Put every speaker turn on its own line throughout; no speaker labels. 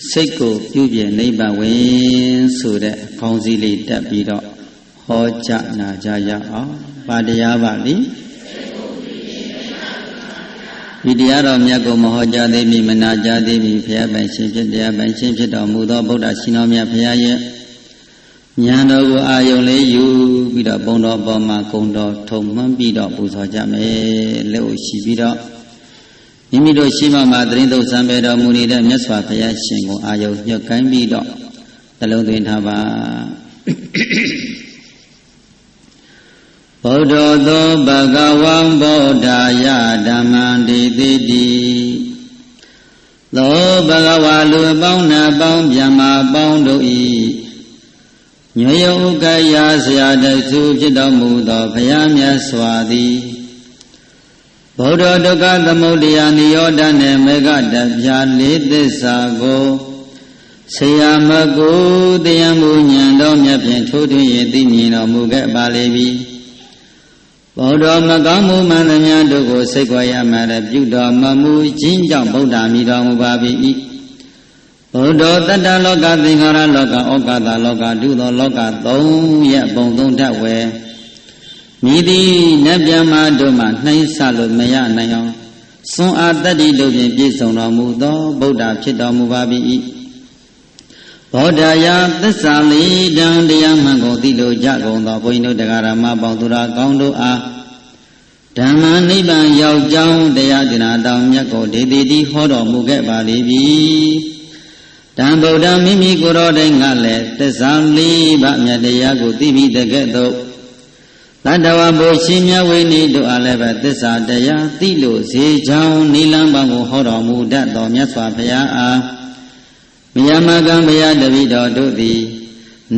စိတ်ကိုပြုပြင်နိဗ္ဗာန်ဝင်ဆိုတဲ့ခေါင်းစည်းလေးတက်ပြီးတော့ဟောကြားနာကြရအောင်ပါတရားပါလိဒီတရားတော်မြတ်ကိုမဟောကြားသေးမီမနာကြားသေးမီဘုရားပိုင်ရှင်ဖြစ်တရားပိုင်ရှင်ဖြစ်တော်မူသောဗုဒ္ဓရှင်တော်မြတ်ဘုရားရဲ့ဉာဏ်တော်ကိုအာယုံလေးယူပြီးတော့ဘုံတော်ပေါ်မှာဂုဏ်တော်ထုံမှန်းပြီးတော့ပူဇော်ကြမယ်လက်ကိုရှိပြီးတော့မိမိတို့ရှိမှမှာသရင်သုံးစံပေတော်မူနေတဲ့မြတ်စွာဘုရားရှင်ကိုအာယုံညှက်ကိုင်းပြီးတော့နှလုံးသွင်းထားပါဗုဒ္ဓသောဘဂဝံဗုဒ္ဓယဓမ္မံတိတိတိသောဘဂဝါလူပေါင်းနာပေါင်းဗျမပေါင်းတို့ဤညွေဥက္ကရာဆရာတဆုဖြစ်တော်မူသောဘုရားမြတ်စွာသည်ဗုဒ္ဓဒုက္ခသမုဒယနိရောဓနှင့်မေဃတပြာလေးသစ္စာကိုဆရာမကိုတရားမူဉာဏ်တော်မြတ်ဖြင့်ထိုးထွင်းရသိမြင်တော်မူခဲ့ပါလေပြီဗုဒ္ဓမကောင်းမှုမှန်သမျှတို့ကိုစိတ်ခွာရမှလည်းပြုတော်မမူခြင်းကြောင့်ဗုဒ္ဓမြည်တော်မူပါ၏ဗုဒ္ဓတတ္တလောကသင်္ခါရလောကဩကာသလောကဒုသောလောကသုံးရပုံသုံးထပ်ဝယ်မြည်သည်နတ်ဗျမတို့မှနှိမ့်ဆလို့မရနိုင်အောင်စွန်အားတတ္တိတို့ဖြင့်ပြည့်စုံတော်မူသောဗုဒ္ဓဖြစ်တော်မူပါ၏ဗုဒ္ဓယာသစ္စာလေးတံတရားမှန်ကိုသိလို့ကြကုန်သောဘုန်းကြီးတို့တရားဓမ္မပေါင်းသူတော်ကောင်းတို့အားဓမ္မနိဗ္ဗာန်ရောက်ကြောင်းတရားသင်္နာတော်မြတ်ကိုဒေတိတိဟောတော်မူခဲ့ပါလိမ့်ပြီတံဗုဒ္ဓမိမိကိုယ်တော်တိုင်ကလည်းသစ္စာလေးပါးမြတ်တရားကိုသိပြီးတဲ့ကဲ့သို့တတ္တဝဘုရှင်မြတ်ဝိနည်းတို့အားလည်းပဲသစ္စာတရားသိလို့စေကြောင်းနိလန်းပံကိုဟောတော်မူတတ်တော်မြတ်စွာဘုရားအားမယမကံဘုရားတပိတော်တို့သည်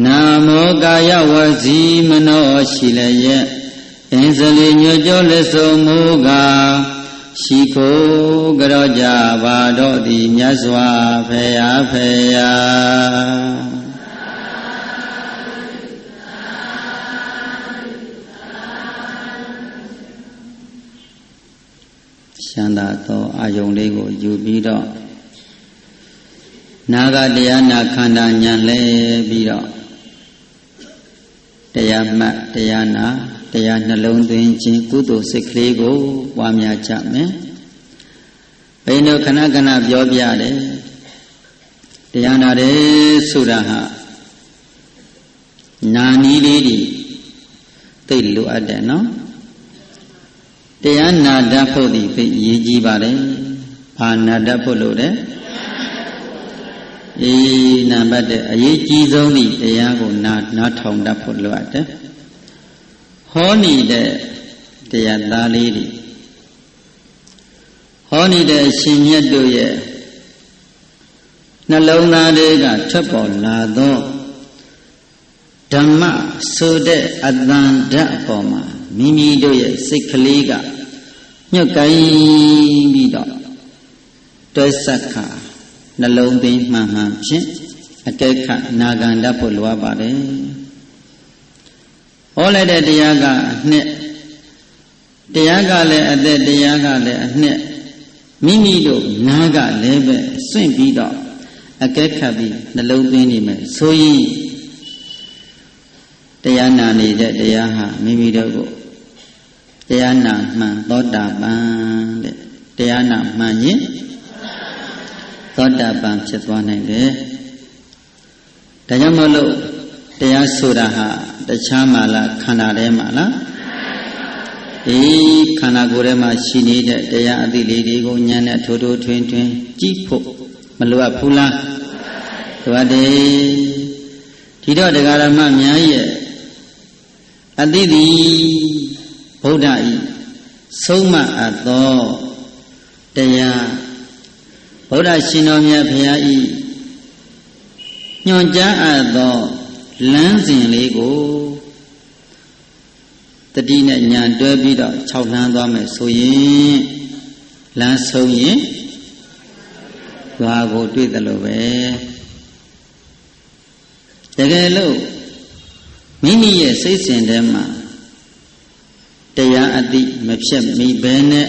နာမောကာယဝစီမနောရှိလျက်အင်းစလီညွတ်ကြောလက်ဆုံးမူကားရှိခိုးကြောကြပါတော့သည်မြတ်စွာဘုရားဖေယချမ်းသာသောအာယုန်လေးကိုယူပြီးတော့နာဂတရားနာခန္ဓာဉာဏ်လဲပြီးတော့တရားမှတ်တရားနာတရားနှလုံးသွင်းခြင်းကုသိုလ်စိတ်ကလေးကိုပွားများကြမယ်ဘယ်လိုခဏခဏပြောပြတယ်တရားနာတယ်ဆိုတာဟာနာနီးလေးတွေသိလိုအပ်တယ်နော်တရားနာတတ်ဖို့ဒီသိအရေးကြီးပါတယ်ဘာနာတတ်ဖို့လို့လဲနံပါတ်1အရေးကြီးဆုံးဒီတရားကိုနားထောင်တတ်ဖို့လိုအပ်တယ်ဟောနေတဲ့တရားသားလေးတွေဟောနေတဲ့အရှင်မြတ်တို့ရဲ့နှလုံးသားတွေကထွက်ပေါ်လာသောဓမ္မဆိုတဲ့အတန်ဓာတ်အပေါ်မှာမိမိတို့ရဲ့စိတ်ကလေးကညှို့ကိုင်းပြီးတော့တွဲဆက်ခါနှလုံးသွင်းမှန်မှန်ဖြင့်အကဲခတ်နာခံတတ်ဖို့လိုအပ်ပါတယ်ဟောလိုက်တဲ့တရားကအနှစ်တရားကလည်းအသက်တရားကလည်းအနှစ်မိမိတို့နားကလည်းပဲစွန့်ပြီးတော့အကဲခတ်ပြီးနှလုံးသွင်းနေမယ်ဆိုရင်တရားနာနေတဲ့တရားဟာမိမိတို့ကိုတရားနာမှန်သောတာပန်တဲ့တရားနာမှန်ရင်သောတာပန်ဖြစ်သွားနိုင်တယ်ဒါကြောင့်မလို့တရားဆိုတာဟာတခြားမှာလားခန္ဓာထဲမှာလားဒီခန္ဓာကိုယ်ထဲမှာရှိနေတဲ့တရားအသည့်လေးတွေကိုဉာဏ်နဲ့ထိုးထိုးထွင်းထွင်းကြည့်ဖို့မလိုအပ်ဘူးလားလိုအပ်တယ်ဒီတော့တရားဓမ္မများရဲ့အသည့်ဒီဗုဒ္ဓဤဆုံးမအပ်သောတရားဗုဒ္ဓရှင်တော်မြတ်ဘုရားဤညွှန်ကြားအပ်သောလမ်းစဉ်လေးကိုတတိနဲ့ညာတွဲပြီးတော့6လမ်းသွားမယ်ဆိုရင်လမ်းဆုံးရင်ရွာကိုတွေ့တယ်လို့ပဲတကယ်လို့မိမိရဲ့စိတ်စဉ်ထဲမှာတရားအတိမဖြစ်မိဘဲနဲ့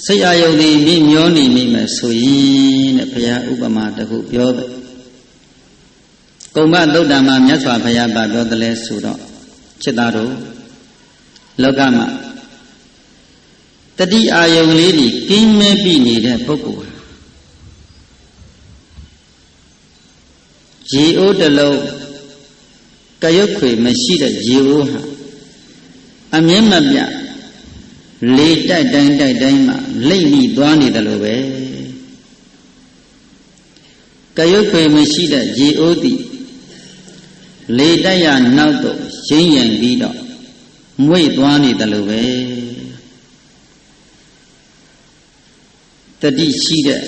စိတ်အာယုန်ဒီမြင့်မျောနေမိမယ်ဆိုရင်တဲ့ဘုရားဥပမာတစ်ခုပြောတယ်ကုမ္မသုတ်တံမှာမြတ်စွာဘုရားပြောတယ်လဲဆိုတော့จิตသားတို့လောကမှာတတိအာယုန်လေးကြီးကင်းမဲ့ပြီးနေတဲ့ပုဂ္ဂိုလ်ဟာရေအိုးတစ်လုံးကရွတ်ခွေမရှိတဲ့ရေအိုးဟာအမြဲမပြတ်လေတိုက်တိုင်းမှာလိမ့်ပြီးသွားနေတယ်လို့ပဲကရွတ်ခွေမရှိတဲ့ရေအိုးသည်လေတိုက်ရနောက်တော့ရင်းရင်ပြီးတော့မွေ့သွားနေတယ်လို့ပဲတတိရှိတဲ့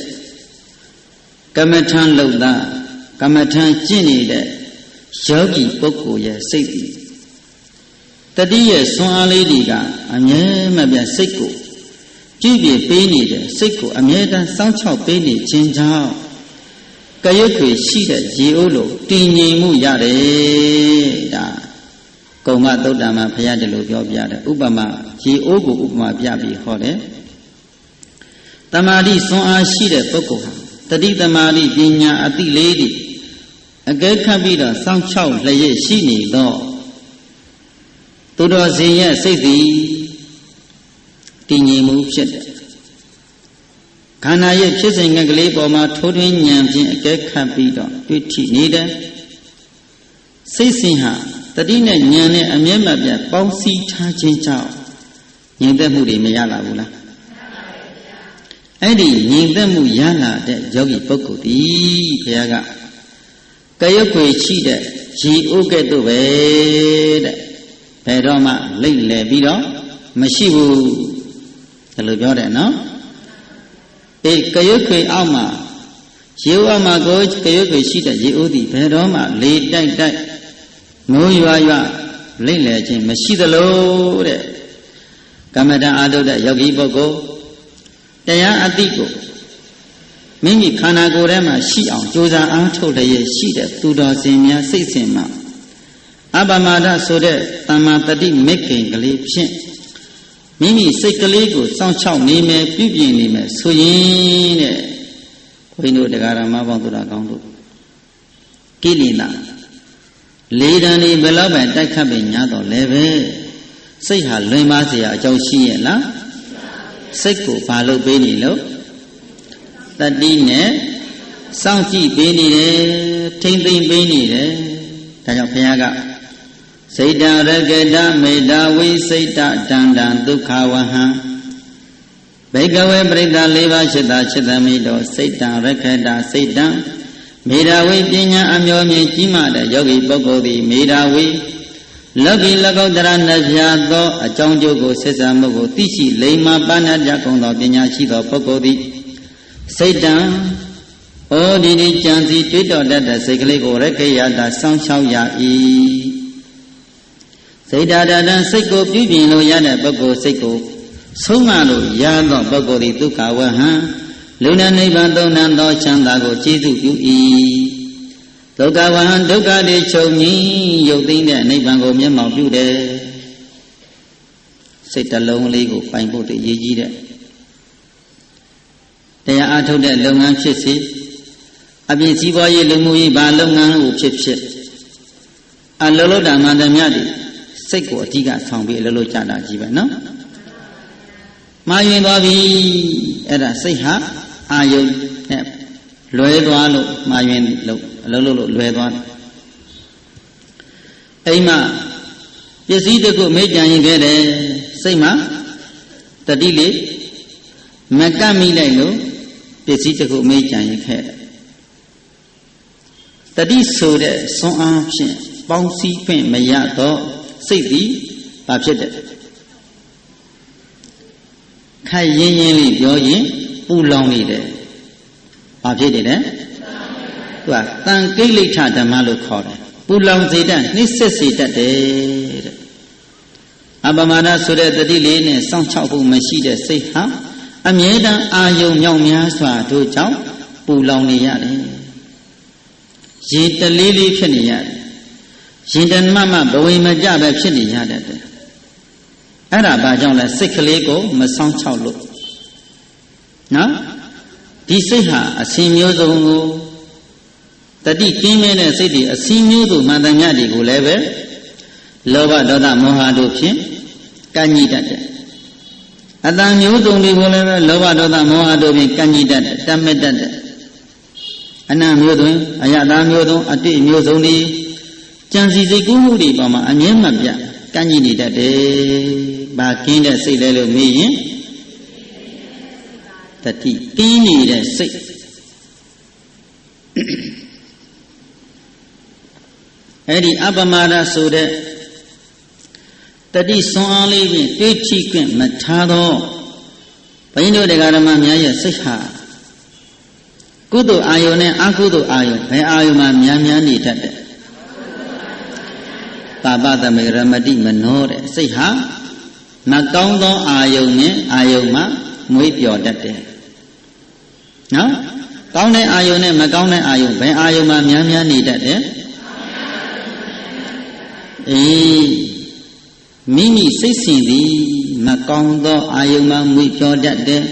ကမ္မထံလှုပ်သားကမ္မထံကျင့်နေတဲ့ယောဂီပုဂ္ဂိုလ်ရဲ့စိတ်တည်တတိရဲ့ဆွမ်းအားလေးတွေကအမြဲမပြတ်စိတ်ကိုကြည့်ပြပေးနေတဲ့စိတ်ကိုအမြဲတမ်းစောင့်ရှောက်ပေးနေခြင်းကြောင့်ကရွတ်ခွေရှိတဲ့ရေအိုးလိုတည်ငြိမ်မှုရတယ်ဒါကုမ္မသုတ်တံမှာဘုရားတလို့ပြောပြတယ်ဥပမာရေအိုးကိုဥပမာပြပြီးဟောတယ်တမာတိဆွမ်းအားရှိတဲ့ပုဂ္ဂိုလ်ဟာတတိတမာတိပညာအသိလေးတွေအကဲခတ်ပြီးတော့စောင့်ရှောက်လျက်ရှိနေတော့သူတော်စင်ရဲ့စိတ်သည်တည်ငြိမ်မှုဖြစ်တယ်ခန္ဓာရဲ့ဖြစ်စဉ်ကလေးပေါ်မှာထိုးထွင်းဉာဏ်ဖြင့်အကဲခတ်ပြီးတော့တွေ့ထိနေတယ်စိတ်စဉ်ဟာတတိနဲ့ဉာဏ်နဲ့အမြဲမပြတ်ပေါင်းစည်းထားခြင်းကြောင့်ငြိမ်သက်မှုတွေမရလာဘူးလားအဲ့ဒီငြိမ်သက်မှုရလာတဲ့ယောဂီပုဂ္ဂိုလ်ဒီဘုရားကကရွတ်ခွေရှိတဲ့ရေအိုးကဲ့သို့ပဲတဲ့ဘယ်တော့မှလိမ့်လေပြီးတော့မရှိဘူးဒါလိုပြောတယ်နော်အေးကရွတ်ခွေအောက်မှာရေအိုးအောက်မှာကရွတ်ခွေရှိတဲ့ရေအိုးဒီဘယ်တော့မှလေတိုက်မိုးရွာလိမ့်လေခြင်းမရှိသလိုတဲ့ကမ္မဋ္ဌာန်းအားထုတ်တဲ့ယောဂီပုဂ္ဂိုလ်တရားအသိကိုမိမိခန္ဓာကိုယ်ထဲမှာရှိအောင်ကြိုးစားအားထုတ်လျက်ရှိတဲ့သူတော်စင်များစိတ်စဉ်မှာအပမာဒဆိုတဲ့တမ္မာတတိမေခင်ကလေးဖြင့်မိမိစိတ်ကလေးကိုစောင့်ရှောက်နေမယ်ပြုပြင်နေမယ်ဆိုရင်တဲ့ဘုန်းကြီးတို့တရားဓမ္မပေါင်းသူတော်ကောင်းတို့ကိလေသာလေတံဒီဘယ်လောက်ပဲတိုက်ခတ်ပြီးညာတော့လည်းပဲစိတ်ဟာလွင်ပါเสียအကြောင်းရှိရဲ့လားစိတ်ကိုဘာလို့ပေးနေလို့တတိနဲ့စောင့်ကြည့်ပေးနေတယ်ထိမ့်သိမ့်ပေးနေတယ်ဒါကြောင့်ဘုရားကစိတ်တံရကတမေတ္တာဝိစိတ်တတန္တံဒုက္ခဝဟံဘိကဝေပရိသ၄ပါးရှိတာจิตမိတောစိတ်တံရကတစိတ်တံမေတ္တာဝိပညာအမျောမြင်ကြီးမားတဲ့ယောဂီပုဂ္ဂိုလ်သည်မေတ္တာဝိလောကီလကောတရနှဖျားသောအကြောင်းကျိုးကိုဆက်ဆံမှုကိုသိရှိလိမ္မာပါဏကြကုန်သောပညာရှိသောပုဂ္ဂိုလ်သည်စိတ်တံဩဒီဒီကြံစီတွေးတော်တတ်တဲ့စိတ်ကလေးကိုရခေယတာစောင့်ရှောက်ရ၏စိတ်ဓာတတံစိတ်ကိုပြုပြင်လို့ရတဲ့ပုဂ္ဂိုလ်စိတ်ကိုဆုံးမလို့ရသောပုဂ္ဂိုလ်သည်ဒုက္ခဝဟံလူနာနိဗ္ဗာန်သုံးနှံသောချမ်းသာကိုကျေးဇူးပြု၏ဒုက္ခဝဟံဒုက္ခတွေချုပ်ငြိမ်းရုပ်သိမ်းတဲ့နိဗ္ဗာန်ကိုမျက်မှောက်ပြုတယ်စိတ်တစ်လုံးလေးကိုပိုင်ဖို့တည်းရည်ကြီးတဲ့တရားအားထုတ်တဲ့လုပ်ငန်းဖြစ်စေအပြင်စီးပွားရေးလူမှုရေးဘာလုပ်ငန်းကိုဖြစ်အလုံးလုံးတာမှန်တယ်များတယ်စိတ်ကိုအဓိကဆောင်ပြီးအလုံးလုံးကြတာကြီးပဲနော်မှားယွင်းသွားပြီအဲ့ဒါစိတ်ဟာအာယုန်နဲ့လွဲသွားလို့မှားယွင်းလို့အလုံးလုံးလို့လွဲသွားတယ်အိမ်မှာပစ္စည်းတစ်ခုမေ့ကြံရင်ခဲ့တယ်စိတ်မှာတတိလေးမကပ်မိလိုက်လို့ပစ္စည်းတစ်ခုမေ့ကြံရင်ခဲ့တယ်တတိဆိုတဲ့ဆွမ်းအားဖြင့်ပေါင်းစည်းခွင့်မရတော့စိတ်သည်ဘာဖြစ်တယ်ခိုက်ရင်းရင်းလေးပြောရင်ပူလောင်နေတယ်ဘာဖြစ်နေလဲသူကတန်ကိလေသာဓမ္မလို့ခေါ်တယ်ပူလောင်စေတတ်နှိစ္စစေတတ်တယ်တဲ့အပမာဒဆိုတဲ့တတိလေးနဲ့စောင့်ချောက်ဖို့မရှိတဲ့စိတ်ဟာအမြဲတမ်းအာယုံမြောက်များစွာတို့ကြောင့်ပူလောင်နေရတယ်ရေတလေးလေးဖြစ်နေရတယ်ရင်တမမဘဝိမကြပဲဖြစ်နေရတတ်တယ်အဲ့ဒါဘာကြောင့်လဲစိတ်ကလေးကိုမဆောင်ချောက်လို့ နော်ဒီစိတ်ဟာအစဉ်မျိုးစုံကိုတတိကင်းမဲ့တဲ့စိတ်တွေအစဉ်မျိုးစုံမှန်သမျှတွေကိုလည်းပဲလောဘဒေါသမောဟတို့ဖြင့်ကန့်ညှိတတ်တယ်အတန်မျိုးစုံတွေကိုလည်းပဲလောဘဒေါသမောဟတို့ဖြင့်ကန့်ညှိတတ်တယ်တတ်မဲ့တတ်တယ်အနံ့မျိုးသွင်းအယတာမျိုးသွင်းအတိမျိုးစုံတွေကြံစီစိတ်ကူးမှုတွေပေါ်မှာအမြဲမပြတ်ကန့်ညှိနေတတ်တယ်။ဘာကင်းတဲ့စိတ်လဲလို့မေးရင်တတိကင်းနေတဲ့စိတ်အဲ့ဒီအပမဒဆိုတဲ့တတိစွမ်းအားလေးဖြင့်တွေးကြည့်ခွင့်မထားတော့ဘုန်းကြီးတို့တရားဓမ္မများရဲ့စိတ်ဟာကုသိုလ်အာယုန်နဲ့အကုသိုလ်အာယုန်ဘယ်အာယုန်မှာများများနေတတ်တယ်ပါပသမေရမတိမနောတဲ့စိတ်ဟာမကောင်းသောအာယုန်နဲ့အာယုန်မှာငွေပျော်တတ်တယ်နော်ကောင်းတဲ့အာယုန်နဲ့မကောင်းတဲ့အာယုန်ဘယ်အာယုန်မှာများများနေတတ်တယ်မိမိစိတ်စဉ်သည်မကောင်းသောအာယုန်မှာငွေပျော်တတ်တယ်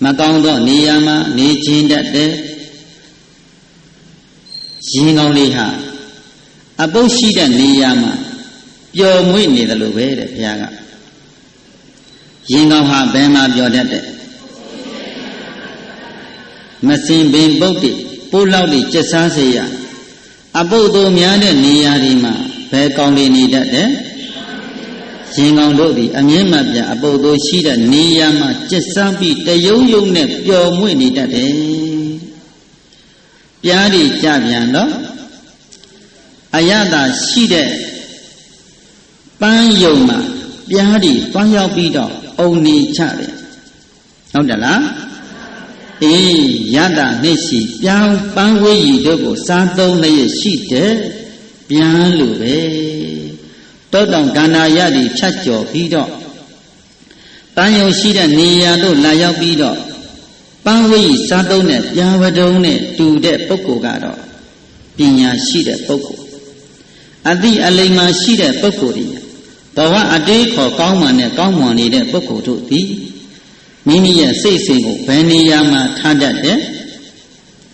မကောင်းသောနေရာမှာနေခြင်းတတ်တယ်ရင်ကောင်းလေးဟာအပုပ်ရှိတဲ့နေရာမှာပျော်မွေ့နေတယ်လို့ပဲတဲ့ဘုရားကရင်ကောင်းဟာဘယ်မှာပျော်တတ်တယ်မစင်ပင်ပုတ်တိပိုးလောက်တိကျက်စားစေရအပုပ်တို့များတဲ့နေရာဒီမှာဘယ်ကောင်းလေးနေတတ်တယ်ရင်ကောင်းတို့သည်အမြဲမပြတ်အပုပ်တို့ရှိတဲ့နေရာမှာကျက်စားပြီးတယုံယုံနဲ့ပျော်မွေ့နေတတ်တယ်ပြားတွေကြပြန်တော့အယတာရှိတဲ့ပန်းယုံမှာပြားတွေတွားရောက်ပြီးတော့အုံနေချတယ်ဟုတ်တယ်လားယတာနှစ်ရှိပြောင်းပန်းဝေးရီတို့ကိုစားသုံးလျက်ရှိတယ်ပြန်လို့ပဲတောတောင်ကန္နာရတွေဖြတ်ကျော်ပြီးတော့ပန်းယုံရှိတဲ့နေရာတို့လာရောက်ပြီးတော့ပန်းဝေးရီစားသုံးတဲ့ပြားဝတုံးနဲ့တူတဲ့ပုဂ္ဂိုလ်ကတော့ပညာရှိတဲ့ပုဂ္ဂိုလ်အတိအလိမ္မာရှိတဲ့ပုဂ္ဂိုလ်တွေဘဝအတေးခေါ်ကောင်းမှန်နဲ့ကောင်းမွန်နေတဲ့ပုဂ္ဂိုလ်တို့သည်မိမိရဲ့စိတ်စဉ်ကိုဘယ်နေရာမှာထားတတ်တယ်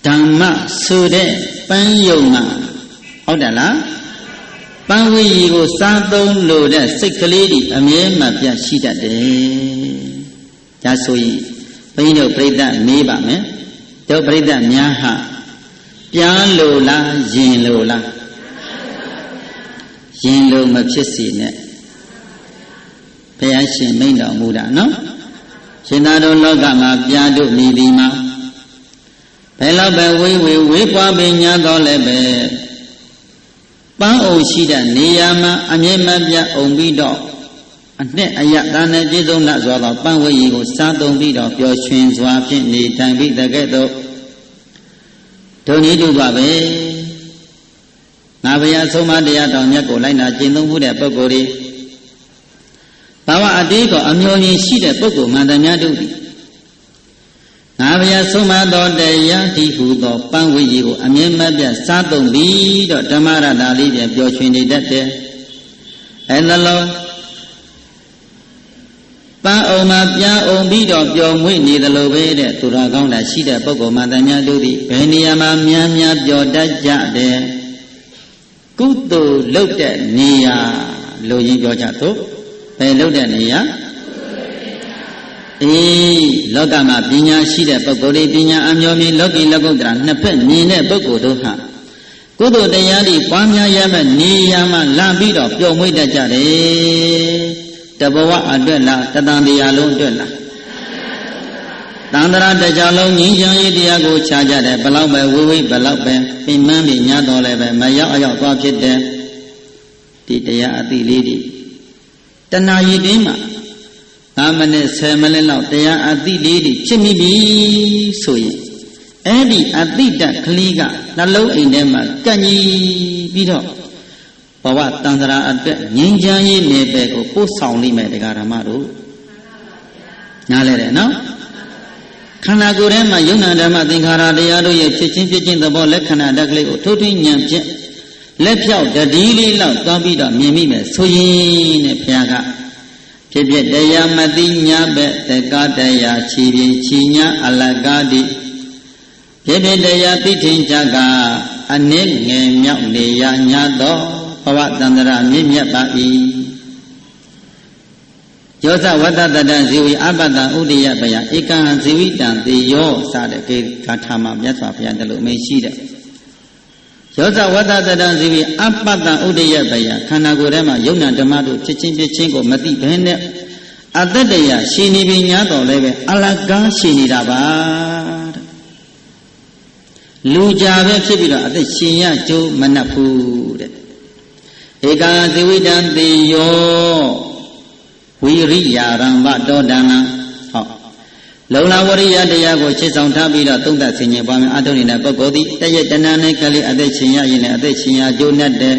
ဓမ္မဆိုတဲ့ပန်းယုံမှာဟုတ်တယ်လားပန်းဝီရီကိုစားသုံးလို့တဲ့စိတ်ကလေးတွေအမြဲမှပြတ်ရှိတတ်တယ်ဒါဆိုရင်ဘုန်းကြီးတို့ပြိဿမေးပါမယ်တို့ပြိဿများဟာပြန်လို့လားယင်လို့လားယင်လို့မဖြစ်စေနဲ့ဘုရားရှင်မိန့်တော်မူတာနော်ရှင်သာတို့လောကမှာပြားတို့နေသည်မှာဘယ်တော့ပဲဝေးပွားပင်ညာတော့လည်းပဲပန်းအုံရှိတဲ့နေရာမှာအမြဲမပြတ်အောင်ပြီးတော့အနှစ်အယတာနဲ့ပြည့်စုံလာစွာသောပန်းဝေးရီကိုစားသုံးပြီးတော့ပျော်ရွှင်စွာဖြင့်နေထိုင်ပြီးတကဲ့သို့ဒုံဤတူပါပဲငါဘုရားဆုံးမတရားတော်မြတ်ကိုလိုက်နာကျင့်သုံးမှုတဲ့ပုဂ္ဂိုလ်တွေဘာဝအတေးကိုအမျိုးရင်းရှိတဲ့ပုဂ္ဂိုလ်မှန်သမျှတို့သည်ငါဘုရားဆုံးမတော်တရားဒီဟုသောပန်းဝေးကြီးကိုအမြဲမပြတ်စားသုံးပြီးတော့ဓမ္မရတာလေးပြန်ပျော်ရွှင်နေတတ်တယ်အဲနှလုံးပန်းအုံမှာပြန်အောင်ပြီးတော့ပျော်မွေ့နေသလိုပဲတဲ့သူတော်ကောင်းတာရှိတဲ့ပုဂ္ဂိုလ်မှန်သမျှတို့သည်ဘယ်နေရာမှာများများပျော်တတ်ကြတယ်ကုသိုလ်လုပ်တဲ့နေရာလို့ရင်းပြောကြသို့ဘယ်လုပ်တဲ့နေရာလောကမှာပညာရှိတဲ့ပုဂ္ဂိုလ်တွေပညာအမျိုးမျိုးလောကီလောကုတ္တရာနှစ်ဖက်မြင်တဲ့ပုဂ္ဂိုလ်တို့ဟာကုသိုလ်တရားတွေပွားများရမယ့်နေရာမှာလာပြီးတော့ပျော်မွေ့တတ်ကြတယ်တဘဝအတွက်လားတတန်တရားလုံးအတွက်လားတန်တရာတကြလုံးငြိမ်းချမ်းရေးတရားကိုခြားကြတယ်ဘလောက်ပဲဝိဝိဘလောက်ပဲပြင်းမှန်းပြီးညားတော်လည်းပဲမရောက်အရောက်သွားဖြစ်တယ်ဒီတရားအသိလေးတွေတဏှာရည်တင်းမှာ5မိနစ်10မိနစ်လောက်တရားအသိလေးတွေဖြစ်မိပြီဆိုရင်အဲ့ဒီအသိတတ်ကလေးကနှလုံးအိမ်ထဲမှာကန့်ကြီးပြီးတော့ဘဝတန်တရာအတွက်ငြိမ်းချမ်းရေးနယ်ပယ်ကိုပို့ဆောင်လိမ့်မယ်တရားဓမ္မတို့နားလဲတယ်နော်ခန္ဓာကိုယ်ထဲမှာယုံနာဓမ္မသင်္ခါရတရားတို့ရဲ့ဖြစ်ချင်းပြချင်းသဘောလက္ခဏာတက်ကလေးကိုထိုးထွင်းဉာဏ်ဖြင့်လက်ဖြောက်တတိလေးလောက်သွားပြီးတော့မြင်မိမယ်ဆိုရင်တဲ့ဘုရားက ဖြစ်ဖြစ်တရားမသိညာပဲတက္ကတရားချီပြင်ချီညာအလကားတိဖြစ်ဖြစ်တရားသိထင်ကြကအနည်းငယ်မြောက်နေရညာတော့ဘဝတန္တရာမြင့်မြတ်ပါ၏ယောဇဝတ္တတတဇီဝိအပတ္တဥဒိယပယဧကံဇီဝိတံတေယောစတဲ့ဂါထာမှာမြတ်စွာဘုရားတလို့အမိန့်ရှိတယ်ယောဇဝတ္တတတဇီဝိအပတ္တဥဒိယပယခန္ဓာကိုယ်ထဲမှာယုံနာဓမ္မတို့ဖြစ်ချင်းဖြစ်ချင်းကိုမသိဘဲနဲ့အတ္တတရားရှိနေပြီညာတော်လည်းပဲအလကားရှိနေတာပါတဲ့လူကြပဲဖြစ်ပြီးတော့အသက်ရှင်ရကြိုးမနှက်ဘူးတဲ့ဧကံဇီဝိတံတေယောဝိရိယရံဗတောဒနာဟောလုံလဝရိယတရားကိုချစ်ဆောင်ထားပြီးတော့သုံးသပ်ဆင်ခြင်ပွားများအထုံးနေတဲ့ပုဂ္ဂိုလ်သည်တရက်တဏှာနဲ့ကလေးအသက်ရှင်ရရင်လည်းအသက်ရှင်ရကြိုးနဲ့တဲ့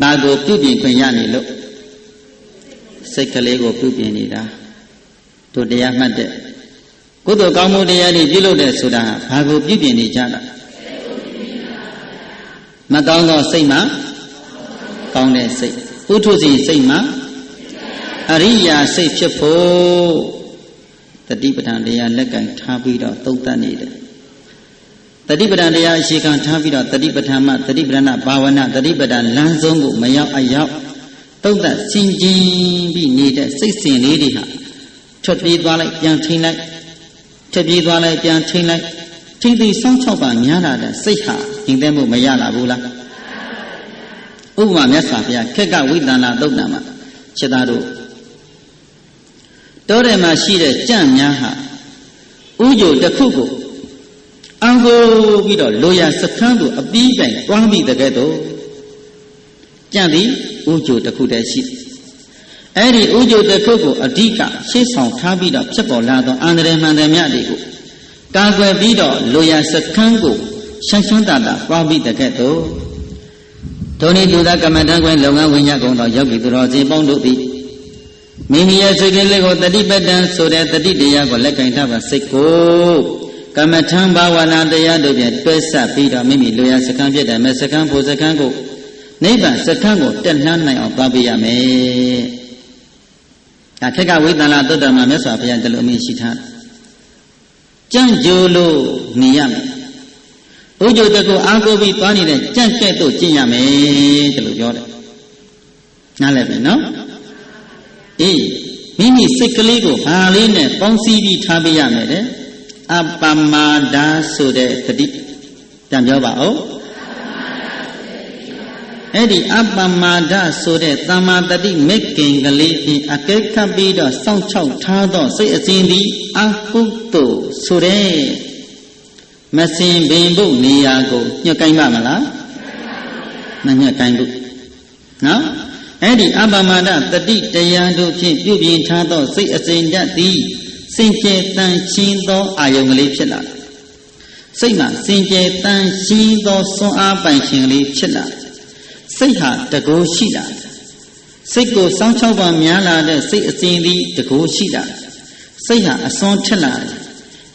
ဒါကိုပြုပြင်ခွင့်ရနေလို့စိတ်ကလေးကိုပြုပြင်နေတာတို့တရားမှတ်တဲ့ကုသိုလ်ကောင်းမှုတရားတွေပြုလုပ်တဲ့ဆိုတာဘာကိုပြုပြင်နေကြတာမကောင်းသောစိတ်မှကောင်းတဲ့စိတ်ဥထုစီစိတ်မှအရိယာစိတ်ဖြစ်ဖို့တတိပဋ္ဌာန်တရားလက်ကင်ထားပြီးတော့သုံးသပ်နေတယ်တတိပဋ္ဌာန်တရားအရှိခံထားပြီးတော့တတိပဋ္ဌာန်မှတတိပဋ္ဌာန်ဘာဝနာတတိပဋ္ဌာန်လမ်းဆုံးကိုမရောက်အရောက်သုံးသပ်စင်ကြင်ပြီးနေတဲ့စိတ်စဉ်လေးတွေဟာထွက်ပြေးသွားလိုက်ပြန်ထိန်လိုက်ထွက်ပြေးသွားလိုက်ပြန်ထိန်လိုက်ထိသိဆောင်း၆ပါးများလာတဲ့စိတ်ဟာငြိမ်သက်မှုမရလာဘူးလားဥပမာမြတ်စွာဘုရားခက်ကဝိသန္တာသုတ်တံမှာခြေသားတို့တောထဲမှာရှိတဲ့ကြံ့များဟာဥကြိုတစ်ခုကိုအံကိုပြီးတော့လိုရာစခန်းကိုအပြီးတိုင်တွားပြီးတဲ့ကဲ့သို့ကြံ့သည်ဥကြိုတစ်ခုတည်းရှိအဲ့ဒီဥကြိုတစ်ခုကိုအဓိကရှေ့ဆောင်ထားပြီးတော့ဖြစ်ပေါ်လာသောအန္တရာယ်မှန်တယ်များတွေကိုကာကွယ်ပြီးတော့လိုရာစခန်းကိုရှမ်းရှမ်းတာတာတွားပြီးတဲ့ကဲ့သို့ဒုန်ဤသူသာကမ္မဋ္ဌာန်းခွင်လုပ်ငန်းဝင်ရကုန်သောယောဂီသူတော်စင်ပေါင်းတို့သည်မိမိရဲ့စိတ်ကလေးကိုတတိပဋ္ဌာန်ဆိုတဲ့တတိတရားကိုလက်ကင်ထားပါစိတ်ကိုကမ္မထံဘာဝနာတရားတို့ဖြင့်တွဲဆက်ပြီးတော့မိမိလိုရာစခန်းဖြစ်တယ်မဲ့စခန်းဖို့စခန်းကိုနိဗ္ဗာန်စခန်းကိုတက်လှမ်းနိုင်အောင်သွားပေးရမယ်။ဒါခက်ကဝိသန္တာသုတ္တမှာမြတ်စွာဘုရားဒီလိုအမိန့်ရှိထားကြံ့ကြိုလို့နေရမယ်။ဥကြိုတကူအာကိုပြီးသွားနေတဲ့ကြံ့ကဲ့သို့ကျင့်ရမယ်ဒီလိုပြောတယ်။နားလည်ပြီနော်။အေးမိမိစိတ်ကလေးကိုဘာလေးနဲ့ပေါင်းစည်းပြီးထားပေးရမယ်တဲ့အပမဒါဆိုတဲ့တတိပြန်ပြောပါဦးအဲ့ဒီအပမဒါဆိုတဲ့သမ္မာတတိမေခင်ကလေးဖြင့်အကဲခတ်ပြီးတော့စောင့်ချောက်ထားသောစိတ်အစဉ်သည်အကုသိုလ်ဆိုတဲ့မစင်ပင်ဖို့နေရာကိုညှက်ကိုင်းပါမလားမညှက်ကိုင်းဘူးနော်အဲ့ဒီအပမဒတတိတရားတို့ဖြင့်ပြုပြင်ထားသောစိတ်အစဉ်တတ်သည်စင်ကြယ်တန်ရှင်းသောအာယုံကလေးဖြစ်လာစိတ်မှာစင်ကြယ်တန်ရှင်းသောစွမ်းအားပိုင်ရှင်ကလေးဖြစ်လာစိတ်ဟာတကိုးရှိလာစိတ်ကိုစောင်းချောက်ပါများလာတဲ့စိတ်အစဉ်သည်တကိုးရှိလာစိတ်ဟာအစွန်းထက်လာ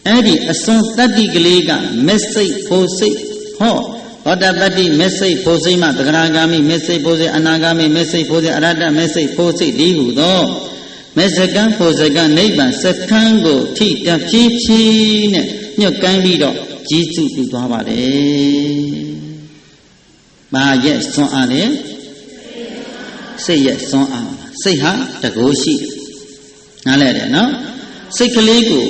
အဲ့ဒီအစွန်းတတ္တိကလေးကမက်စိတ်ဖို့စိတ်ဟောသောတပတ္တိမက်စိတ်ဖို့စိတ်မှသဂရဂာမိမက်စိတ်ဖို့စိတ်အနာဂာမိမက်စိတ်ဖို့စိတ်အရဟတမက်စိတ်ဖို့စိတ်ဒီဟုသောမက်စကံဖို့စကံနိဗ္ဗာန်စခန်းကိုထိတဖြည်းဖြည်းနဲ့ညှက်ကိုင်းပြီးတော့ကြီးစုပြုသွားပါတယ်။ဘာရဲ့စွမ်းအားလဲစိတ်ရဲ့စွမ်းအားစိတ်ဟာတကိုးရှိနားလဲတယ်နော်စိတ်ကလေးကို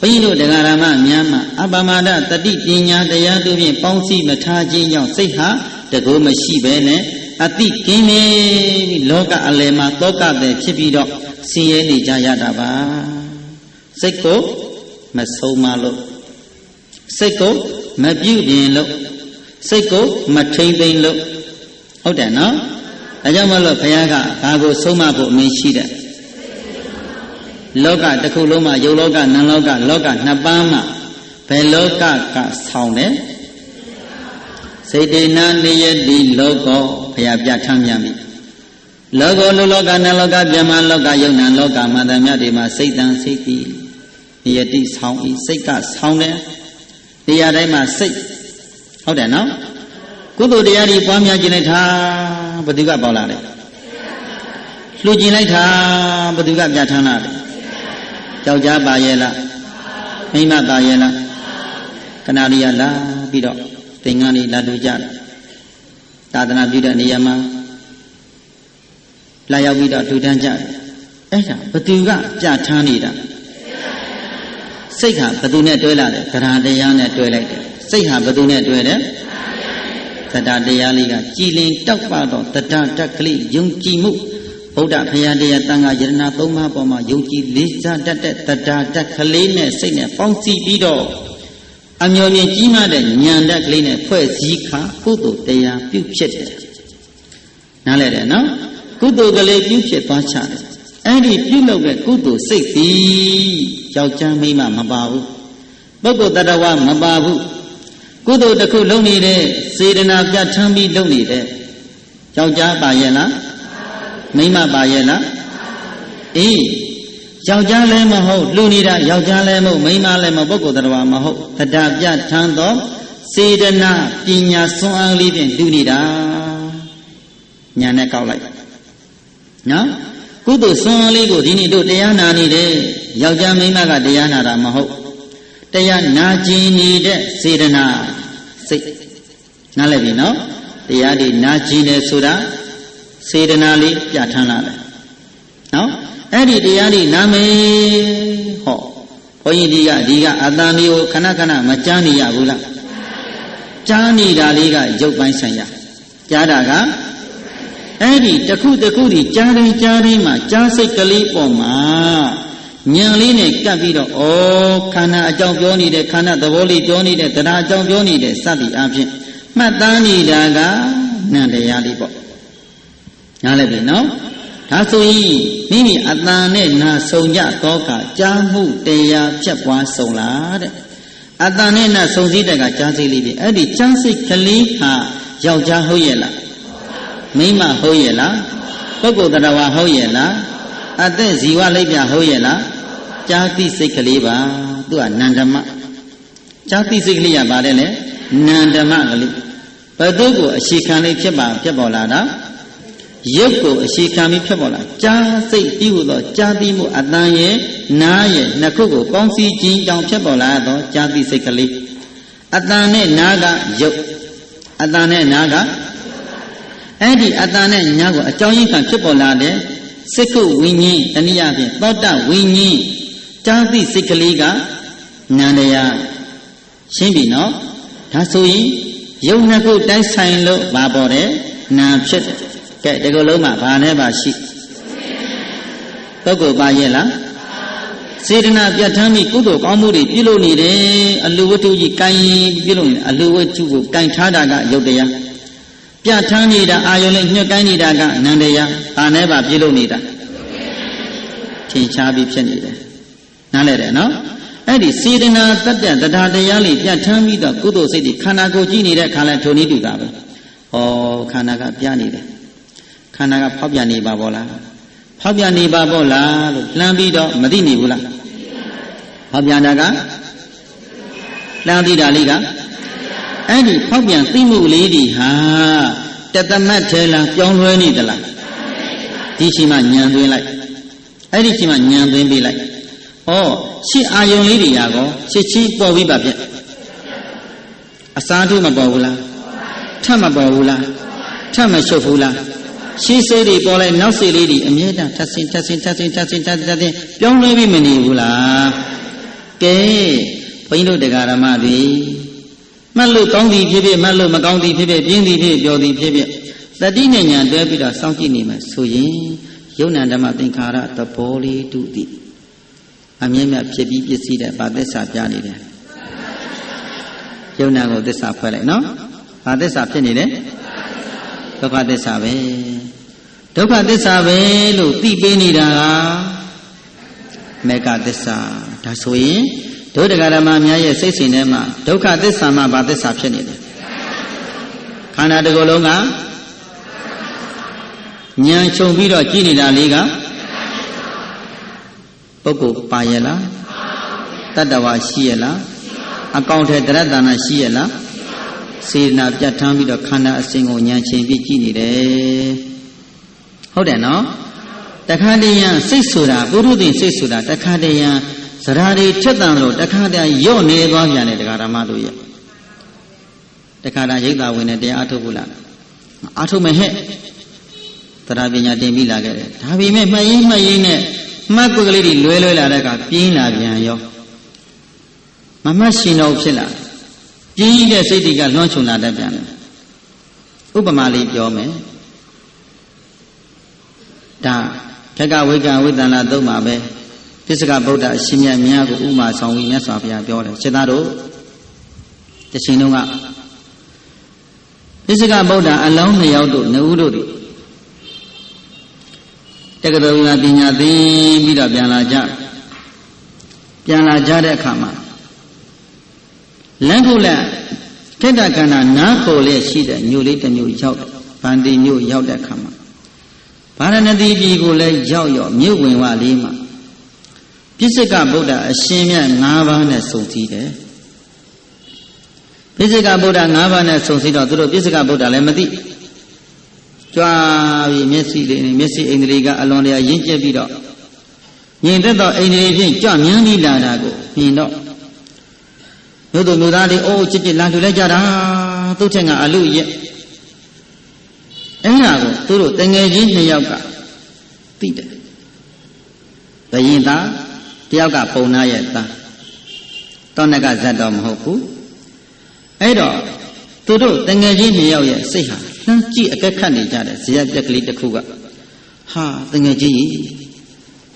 ဘုန်းကြီးတို့တရားဓမ္မများမှာအပမဒတတိပညာတရားတို့ဖြင့်ပေါင်းစည်းမထားခြင်းကြောင့်စိတ်ဟာတကိုးမရှိဘဲနဲ့အတိကင်းနေပြီးလောကအလယ်မှာတောကတဲ့ဖြစ်ပြီးတော့ဆင်းရဲနေကြရတာပါစိတ်ကိုမဆုံးမလို့စိတ်ကိုမပြုပြင်လို့စိတ်ကိုမထိမ့်သိမ့်လို့ဟုတ်တယ်နော်ဒါကြောင့်မလို့ဘုရားကဘာကိုဆုံးမဖို့အမင်းရှိတယ်လောကတစ်ခုလုံးမှာယုတ်လောကနံလောကလောကနှစ်ပါးမှာဘယ်လောကကဆောင်းတယ်စေတေနာနိယတိလောကောဘုရားပြဋ္ဌာန်းမြတ်ပြီလောကောလူလောကနံလောကပြမလောကယုတ်နံလောကမန္တမြတ်တွေမှာစိတ်တန်စိတ်ပြီးနိယတိဆောင်းဤစိတ်ကဆောင်းတယ်တရားတိုင်းမှာစိတ်ဟုတ်တယ်နော်ကုသိုလ်တရားတွေပွားများခြင်းနဲ့ထားဘယ်သူကပေါ်လာလဲ လှူကျင်လိုက်တာဘသူကပြဋ္ဌာန်းလာတယ်ယောက်ျားပါရဲ့လားမိန်းမပါရဲ့လားကနာရီယာလာပြီးတော့သင်္ကန်းလေးလာလှူကြတယ်သာသနာပြုတဲ့နေရာမှာလာရောက်ပြီးတော့လှူဒန်းကြတယ်အဲ့ဒါဘသူကပြဋ္ဌာန်းနေတာစိတ်ဟာဘသူနဲ့တွဲလာတယ်တရားတရားနဲ့တွဲလိုက်တယ်စိတ်ဟာဘသူနဲ့တွဲတယ်တရားတရားလေးကကြည်လင်တောက်ပတော့တရားတက်ကလေးယုံကြည်မှုဗုဒ္ဓဘုရားတရားတန်ခါယရဏသုံးပါးပေါ်မှာယုံကြည်လေးစားတတ်တဲ့တရားတက်ကလေးနဲ့စိတ်နဲ့ပေါင်းစည်းပြီးတော့အမျော်မြင်ကြီးမားတဲ့ဉာဏ်တက်ကလေးနဲ့ဖွဲ့စည်းခါကုသိုလ်တရားပြုဖြစ်တယ်နားလည်တယ်နော်ကုသိုလ်ကလေးပြုဖြစ်သွားချတယ်အဲ့ဒီပြုလုပ်တဲ့ကုသိုလ်စိတ်သည်ယောက်ျားမိန်းမမပါဘူးပုဂ္ဂိုလ်တ attva မပါဘူးကုသိုလ်တစ်ခုလုပ်နေတဲ့စေတနာပြဋ္ဌာန်းပြီးလုပ်နေတဲ့ယောက်ျားပါရဲ့လားမိန်းမပါရဲ့လားအေးယောက်ျားလည်းမဟုတ်လူနေတာယောက်ျားလည်းမဟုတ်မိန်းမလည်းမဟုတ်ပုဂ္ဂိုလ်တ attva မဟုတ်တရားပြဋ္ဌာန်းသောစေတနာပညာစွမ်းအားလေးဖြင့်လူနေတာညာနဲ့ကောက်လိုက်နော်ကုသိုလ်စွမ်းအားလေးကိုဒီနေ့တို့တရားနာနေတယ်ယောက်ျားမိန်းမကတရားနာတာမဟုတ်တရားနာကျင်နေတဲ့စေတနာစိတ်နားလည်ပြီနော်တရားဒီနာကျင်တယ်ဆိုတာစေတနာလေးပြဋ္ဌာန်းလာတယ်နော်အဲ့ဒီတရားဒီနာမေဟောဘုန်းကြီးဒီကအတ္တမျိုးခဏခဏမကြားနေရဘူးလားကြားနေတာလေးကရုပ်ပိုင်းဆိုင်ရာကြားတာကအဲ့ဒီတစ်ခုတစ်ခုဒီကြားတိုင်းမှာကြားစိတ်ကလေးပေါ်မှာဉာဏ်လေးနဲ့ကပ်ပြီးတော့ဩခန္ဓာအကြောင်းပြောနေတဲ့ခန္ဓာသဘောလေးပြောနေတဲ့တရားအကြောင်းပြောနေတဲ့စသည်အပြင်မှတ်သားနေတာကနံတရားလေးပေါ့နားလည်ပြီနော်ဒါဆိုရင်မိမိအတ္တနဲ့နာဆုံကြတော့ကကြားမှုတရားဖြတ်ပွားဆုံးလာတဲ့အတ္တနဲ့နာဆုံစည်းတဲ့ကကြားစိတ်လေးပြီအဲ့ဒီကြားစိတ်ကလေးဟာယောက်ျားဟုတ်ရဲ့လားမိန်းမဟုတ်ရဲ့လားပုဂ္ဂိုလ်တ attva ဟုတ်ရဲ့လားအသက်ဇီဝလိုက်ပြဟုတ်ရဲ့လားကြာတိစိတ်ကလေးပါသူကနန္ဓမကြာတိစိတ်ကလေးကပါတယ်လေနန္ဓမကလေးဘယ်သူကိုအရှိခံလေးဖြစ်ပေါ်လာတာရုပ်ကိုအရှိခံပြီးဖြစ်ပေါ်လာကြာစိတ်ပြီးဟူသောကြာတိမှုအတန်ရဲ့နားရဲ့နှစ်ခုကိုပေါင်းစည်းခြင်းကြောင့်ဖြစ်ပေါ်လာသောကြာတိစိတ်ကလေးအတန်နဲ့နားကရုပ်အတန်နဲ့နားကအဲ့ဒီအတန်နဲ့ညာကိုအကြောင်းရင်းခံဖြစ်ပေါ်လာတဲ့စိတ်ကုဝိညာဉ်တနည်းအားဖြင့်သောတဝိညာဉ်ကြာတိစိတ်ကလေးကနန္တရားရှင်းပြီနော်ဒါဆိုရင်ယုံနှစ်ခုတိုက်ဆိုင်လို့ဘာပေါ်တယ်နာဖြစ်တယ်ကဲဒီလိုလုံးမှာဘာနဲ့ပါရှိပုဂ္ဂိုလ်ပါရဲ့လားစေတနာပြဋ္ဌာန်းပြီးကုသိုလ်ကောင်းမှုတွေပြုလုပ်နေတယ်အလူဝတ္ထုကြီးကိုင်ပြုလုပ်နေအလူဝတ္ထုကိုကိုင်ထားတာကယုတ်တရားပြဋ္ဌာန်းနေတာအာယုံနဲ့ညှက်ကိုင်းနေတာကနန္တရားဘာနဲ့ပါပြုလုပ်နေတာထင်ရှားပြီးဖြစ်နေတယ်နားလည်တယ်နော်အဲ့ဒီစေတနာတတ္တတရားတရားလေးပြဋ္ဌာန်းပြီးတော့ကုသိုလ်စိတ်တွေခန္ဓာကိုယ်ကြည့်နေတဲ့ခါလဲထုံနည်းတူတာပဲဟောခန္ဓာကပြနေတယ်ခန္ဓာကဖောက်ပြန်နေပါဘောလားဖောက်ပြန်နေပါဘောလားလို့လှမ်းပြီးတော့မသိနေဘူးလားဖောက်ပြန်တာကလှမ်းသိတာလေးကအဲ့ဒီဖောက်ပြန်သိမှုလေးဒီဟာတသမတ်ထဲလားပြောင်းလဲနေသလားဒီရှိမှညံသွင်းလိုက်အဲ့ဒီရှိမှညံသွင်းပေးလိုက်ဩရှစ်အာယုံလေးတွေရာကောရှစ်ချင်းပေါ်ပြီးပါဗျအစားထိုးမပေါ်ဘူးလားထပ်မပေါ်ဘူးလားထပ်မရှုပ်ဘူးလားရှေးစိတ်တွေပေါ်လိုက်နောက်စိတ်လေးတွေအမြဲတမ်းထပ်ဆင်းပြောင်းလဲပြီးမနေဘူးလားကဲဘုန်းကြီးတို့တရားဓမ္မတွေမှတ်လို့ကောင်းသည်ဖြစ်ဖြစ်မှတ်လို့မကောင်းသည်ဖြစ်ဖြစ်ပြင်းသည်ဖြစ်ပျော်သည်ဖြစ်ဖြစ်သတိနဲ့ဉာဏ်တွဲပြီးတော့စောင့်ကြည့်နေမှဆိုရင်ယုံနာဓမ္မသင်္ခါရသဘောလေးတုတိအမြဲမြဖြစ်ပြီးပစ္စည်းတဲ့ဗာသစ္စာပြနေတယ်ယုံနာကိုသစ္စာဖွဲ့လိုက်နော်ဗာသစ္စာဖြစ်နေတယ်ဒုက္ခသစ္စာပဲဒုက္ခသစ္စာပဲလို့သိပေးနေတာကမေဃသစ္စာဒါဆိုရင်ဒုဒကာရမများရဲ့စိတ်စဉ်ထဲမှာဒုက္ခသစ္စာမှာဗာသစ္စာဖြစ်နေတယ်ခန္ဓာတစ်ခုလုံးကဉာဏ်ခြုံပြီးတော့ကြည့်နေတာလေးကပုဂ္ဂိုလ်ပါရဲ့လားတတ္တဝါရှိရဲ့လားအကောင်ထဲတရတ္တနာရှိရဲ့လားစေနာပြတ်ထမ်းပြီးတော့ခန္ဓာအစဉ်ကိုဉာဏ်ချင်းပြီးကြည့်နေတယ်ဟုတ်တယ်နော် တခါတည်းရန်စိတ်ဆိုတာပုရုသင်စိတ်ဆိုတာတခါတည်းရန်ဇရာတွေထက်တန်လို့တခါတည်းရော့နေသွားပြန်တယ်တရားဓမ္မတို့ရဲ့တခါတည်းရိတ်တာဝင်နေတရားအထုတ်ဘူးလားအထုတ်မဲ့ဟဲ့တရားပညာတင်ပြီးလာခဲ့တယ်ဒါပေမဲ့မှတ်ရင်းနဲ့မှတ်ကွက်ကလေးတွေလွဲလာတဲ့အခါပြင်းလာပြန်ရောမမှတ်ရှင်တော့ဖြစ်လာပြင်းတဲ့စိတ်တွေကလွှမ်းခြုံလာတတ်ပြန်တယ်ဥပမာလေးပြောမယ်ဒါခက်ကဝိကဝိသန္တာသုံးပါပဲပစ္စကဗုဒ္ဓအရှင်မြတ်များကိုဥမာဆောင်ပြီးမြတ်စွာဘုရားပြောတယ်စေသားတို့တချိန်တုန်းကပစ္စကဗုဒ္ဓအလောင်း2ယောက်တို့2ဦးတို့သည်တက္ကသိုလ်ကပညာသင်ပြီးတော့ပြန်လာကြတဲ့အခါမှာလမ်းခုလက်ထိတ္တကန္နာနားခေါ်လက်ရှိတဲ့မြို့လေးတစ်မြို့ရောက်ဗန္တိမြို့ရောက်တဲ့အခါမှာဗာရဏသီပြည်ကိုလည်းရောက်မြို့ဝင်ဝလေးမှာပိစိကဗုဒ္ဓအရှင်မြတ်5ပါးနဲ့စုံစည်းတယ်ပိစိကဗုဒ္ဓ5ပါးနဲ့စုံစည်းတော့သူတို့ပိစိကဗုဒ္ဓလည်းမသိကြွားပြီးမျက်စိအိန္ဒြေကအလွန်တရာရင့်ကျက်ပြီးတော့ညင်သက်သောအိန္ဒြေဖြင့်ကြွမြန်းပြီးလာတာကိုမြင်တော့မြို့သူမြို့သားတွေအိုးချစ်လာလှူလိုက်ကြတာသူ့ထက်ကအလူရဲ့အဲ့ဒါကိုသူတို့တငယ်ချင်း2ယောက်ကသိတယ်ဘယင်သားတယောက်ကပုံနာရဲ့သားတောနကဇတ်တော်မဟုတ်ဘူးအဲ့တော့သူတို့တငယ်ချင်း2ယောက်ရဲ့စိတ်ဟာလှမ်းကြည့်အကက်ခတ်နေကြတယ်ဇယက်ပြက်ကလေးတစ်ခုကဟာတငယ်ချင်း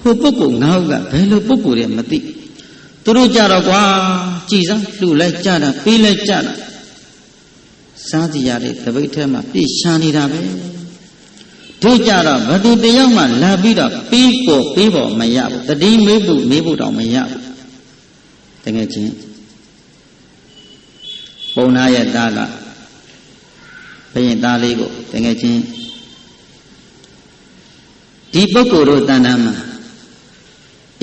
ဟိုပုဂ္ဂိုလ်9ဦးကဘယ်လိုပုဂ္ဂိုလ်တွေမသိသူတို့ကြတော့ကွာကြည်စားလှူလိုက်ကြတာပေးလိုက်ကြတာစားစီရတဲ့တပိတ်ထဲမှာပြည့်ရှာနေတာပဲတို့ကြတော့ဘသူတယောက်မှလာပြီးတော့ပေးပေါ်မရဘူးတတိမေးဖို့တောင်မရဘူးတကယ်ချင်းပုံနာရဲ့သားကဘယင်သားလေးကိုတကယ်ချင်းဒီပုဂ္ဂိုလ်တို့တဏ္ဍာမှာ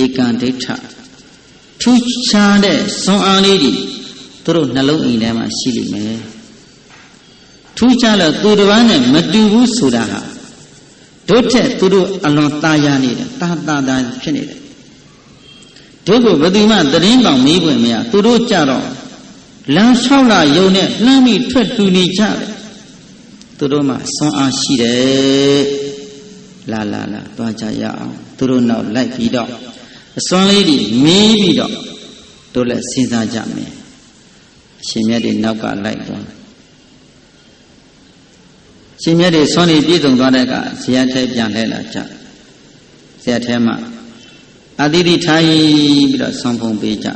ဧကံဒိဋ္ဌထူးခြားတဲ့စွမ်းအားလေးတွေသူတို့နှလုံးအိမ်ထဲမှာရှိလိမ့်မယ်ထူးခြားလို့သူတစ်ပါးနဲ့မတူဘူးဆိုတာဟာတို့ထက်သူတို့အလွန်သားရနေတယ်တာဖြစ်နေတယ်တို့ကိုဘယ်သူမှသတင်းပေါင်မေးခွင့်မရသူတို့ကြတော့လမ်းလျှောက်လာယုံနဲ့လှမ်းပြီးထွက်တူနေကြတယ်သူတို့မှစွမ်းအားရှိတယ်လာသွားကြရအောင်သူတို့နောက်လိုက်ပြီးတော့အစွမ်းလေးတွေမေးပြီးတော့တို့လည်းစဉ်းစားကြမယ်အရှင်မြတ်တွေနောက်ကလိုက်သွားရှင်မြတ်တွေစွမ်းနေပြည့်စုံသွားတဲ့အခါဇယထဲပြန်လဲလာကြဇယထဲမှာအတိတိထိုင်ပြီးတော့ဆောင်းဖုံပေးကြ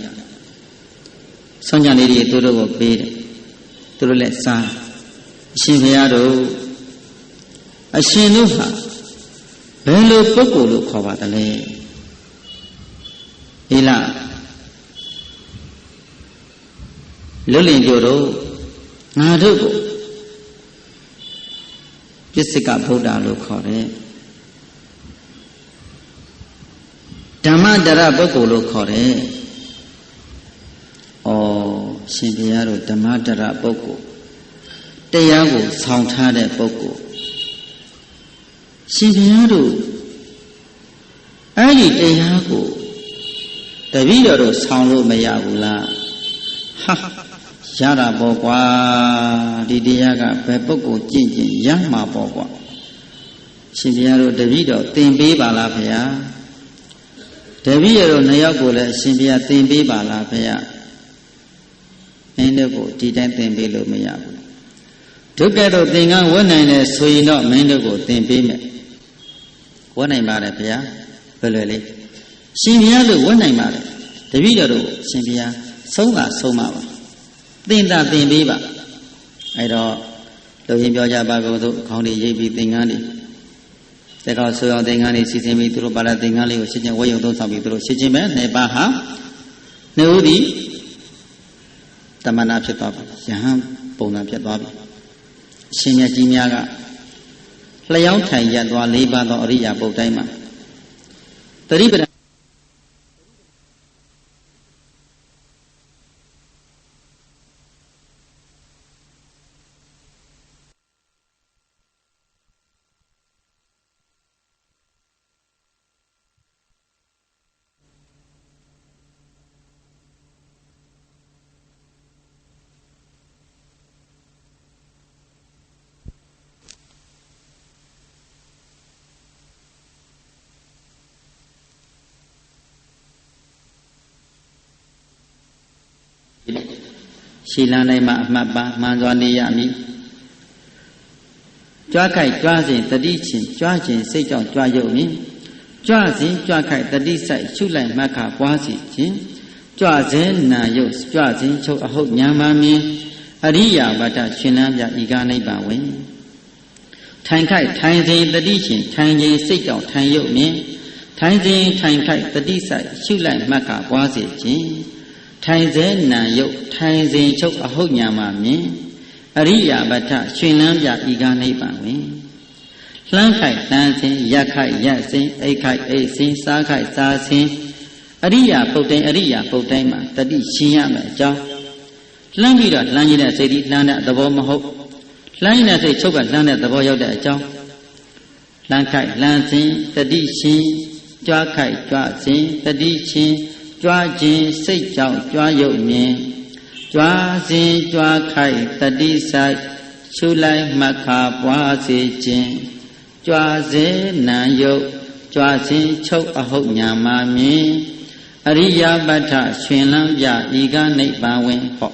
ဆောင်းကြလေးတွေသူတို့ကိုပေးတယ်သူတို့လည်းစားအရှင်ဘုရားတို့အရှင်တို့ဟာဘယ်လိုပုဂ္ဂိုလ်လို့ခေါ်ပါသလဲဟိလားလွတ်လင်ကြတို့ငါတို့ကိုပစ္စကဗုဒ္ဓလို့ခေါ်တယ်ဓမ္မတရပုဂ္ဂိုလ်လို့ခေါ်တယ်ဩရှင်ဘုရားတို့ဓမ္မတရပုဂ္ဂိုလ်တရားကိုဆောင်ထားတဲ့ပုဂ္ဂိုလ်ရှင်ဘုရားတို့အဲ့ဒီတရားကိုတပည့်တော်တို့ဆောင်လို့မရဘူးလားဟာရတာပေါ့ကွာဒီတရားကဘယ်ပုဂ္ဂိုလ်ကျင့်ရမှာပေါ့ကွာရှင်ဘုရားတို့တပည့်တော်သင်ပေးပါလားဗျာတပည့်တော်2ယောက်ကိုလည်းရှင်ဘုရားသင်ပေးပါလားဗျာမင်းတို့ကိုဒီတိုင်းသင်ပေးလို့မရဘူးဒုက္ကတို့သင်္ကန်းဝတ်နိုင်တယ်ဆိုရင်တော့မင်းတို့ကိုသင်ပေးမယ်ဝတ်နိုင်ပါတယ်ဗျာဘယ်လိုလဲရှင်ဘုရားတို့ဝတ်နိုင်ပါတယ်တပည့်တော်တို့ရှင်ဘုရားဆုံးပါသင်တာသင်ပေးပါအဲ့တော့လူရင်းပြောကြပါကုန်သို့ခေါင်းတွေရိပ်ပြီးသင်္ကန်းတွေတကောက်ဆိုအောင်သင်္ကန်းတွေစီစဉ်ပြီးသူတို့ပါလာသင်္ကန်းလေးကိုရှင်းချင်းဝဲယုံသုံးဆောင်ပြီးသူတို့ရှင်းချင်းပဲနေပါဟာနေဦးဒီတမနာဖြစ်သွားပါယဟန်ပုံစံဖြစ်သွားပြီအရှင်မြတ်ကြီးများကလျှောင်းထိုင်ရပ်သွား၄ပါးသောအရိယာပုဒ်တိုင်းမှာသတိပဋ္ဌာန် ရှီလန်းနိုင်မှအမှတ်ပါမှန်စွာနေရမည်ကြွားခိုက်ကြွားစဉ်တတိချင်းကြွားခြင်းစိတ်ကြောင့်ကြွားရုပ်မည်ကြွားစဉ်ကြွားခိုက်တတိဆိုင်ရှုလိုက်မှတ်ခါပွားစီခြင်းကြွစဉ်နာယုတ်ကြွစဉ်ချုပ်အဟုတ်ညာမမြင်အရိယာဝတ္တရှင်လန်းပြဤကားနိဗ္ဗာန်ဝင်ထိုင်ခိုက်ထိုင်စဉ်တတိချင်းထိုင်ခြင်းစိတ်ကြောင့်ထိုင်ရုပ်မြင်ထိုင်စဉ်ထိုင်ခိုက်တတိဆိုင်ရှုလိုက်မှတ်ခါပွားစီခြင်းထိုင်စဉ်နာယုတ်ထိုင်စဉ်ချုပ်အဟုတ်ညာမမြင်အရိယာဝတ္ထရှင်လန်းပြဤကားနိဗ္ဗာန်ဝင်လှမ်းခိုက်တန်းစဉ်ရက်ခိုက်ရက်စဉ်အိတ်ခိုက်အိတ်စဉ်စားခိုက်စားစဉ်အရိယာပုတ်တိုင်းအရိယာပုတ်တိုင်းမှာတတိရှင်ရမယ်အကြောင်းလှမ်းပြီးတော့လှမ်းရတဲ့စိတ်ဒီလှမ်းတဲ့သဘောမဟုတ်လှမ်းရတဲ့စိတ်ချုပ်ကလှမ်းတဲ့သဘောရောက်တဲ့အကြောင်းလှမ်းခိုက်လှမ်းစဉ်တတိရှင်ကြွားခိုက်ကြွားစဉ်တတိရှင်ကြွားခြင်းစိတ်ကြောင့်ကြွားရုပ်မြင်ကြွားစဉ်ကြွားခိုက်တတိဆိုင်ရှုလိုက်မှတ်ခါပွားစေခြင်းကြွားစေနာယုတ်ကြွားစဉ်ချုပ်အဟုတ်ညာမမြင်အရိယာပဋ္ဌရှင်လန်းပြဤကနိဗ္ဗာန်ဝင်ဟော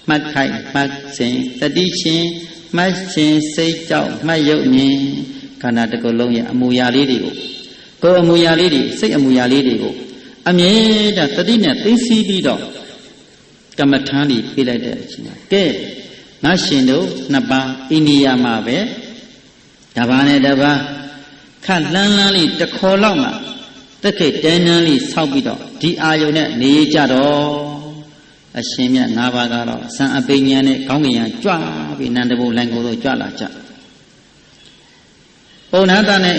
မှတ်ခိုက်မှတ်စဉ်တတိချင်းမှတ်ခြင်းစိတ်ကြောင့်မှတ်ယုတ်မြင်ခန္ဓာတစ်ခုလုံးရဲ့အမူအရာလေးတွေကိုကိုယ်အမူအရာလေးတွေစိတ်အမူအရာလေးတွေကိုအမြဲတမ်းတတိနဲ့သိသိပြီးတော့ကမ္မထာန်ကြီးပြလိုက်တဲ့အချိန်ကဲငါရှင်တို့နှစ်ပါးအိန္ဒိယမှာပဲတပါးနဲ့တပါးခက်လန်းလန်းလေးတစ်ခေါ်လောက်မှတက်ခိတ်တဲနန်းလေးဆောက်ပြီးတော့ဒီအာယုန်နဲ့နေကြတော့အရှင်မြတ်၅ပါးကတော့ဇံအပိညာနဲ့ကောင်းကင်ရန်ကြွပြီးနန္ဒဘုံလိုင်ကိုတို့ကြွလာကြပုံနာတနဲ့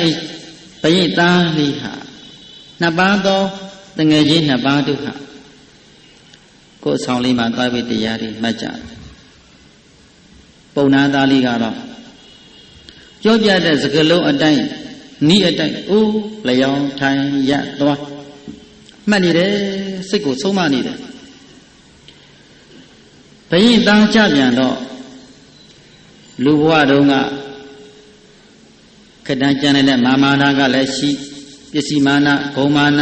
ဘယိသားလေးဟာနှစ်ပါးသောတငယ်ချင်းနှစ်ပါးတို့ဟာကိုယ်ဆောင်လေးမှာသွားပြီးတရားတွေမှတ်ကြပုံနာသားလေးကတော့ပြောပြတဲ့စကားလုံးအတိုင်းနီးအတိုင်းအိုးလျောင်းထိုင်ရသွားမှတ်နေတယ်စိတ်ကိုဆုံးမနေတယ်ဘယင်သားကြပြန်တော့လူဘဝတုန်းကခတန်းကျန်တဲ့မာမာနာကလည်းရှိပစ္စည်းမာနဂုံမာန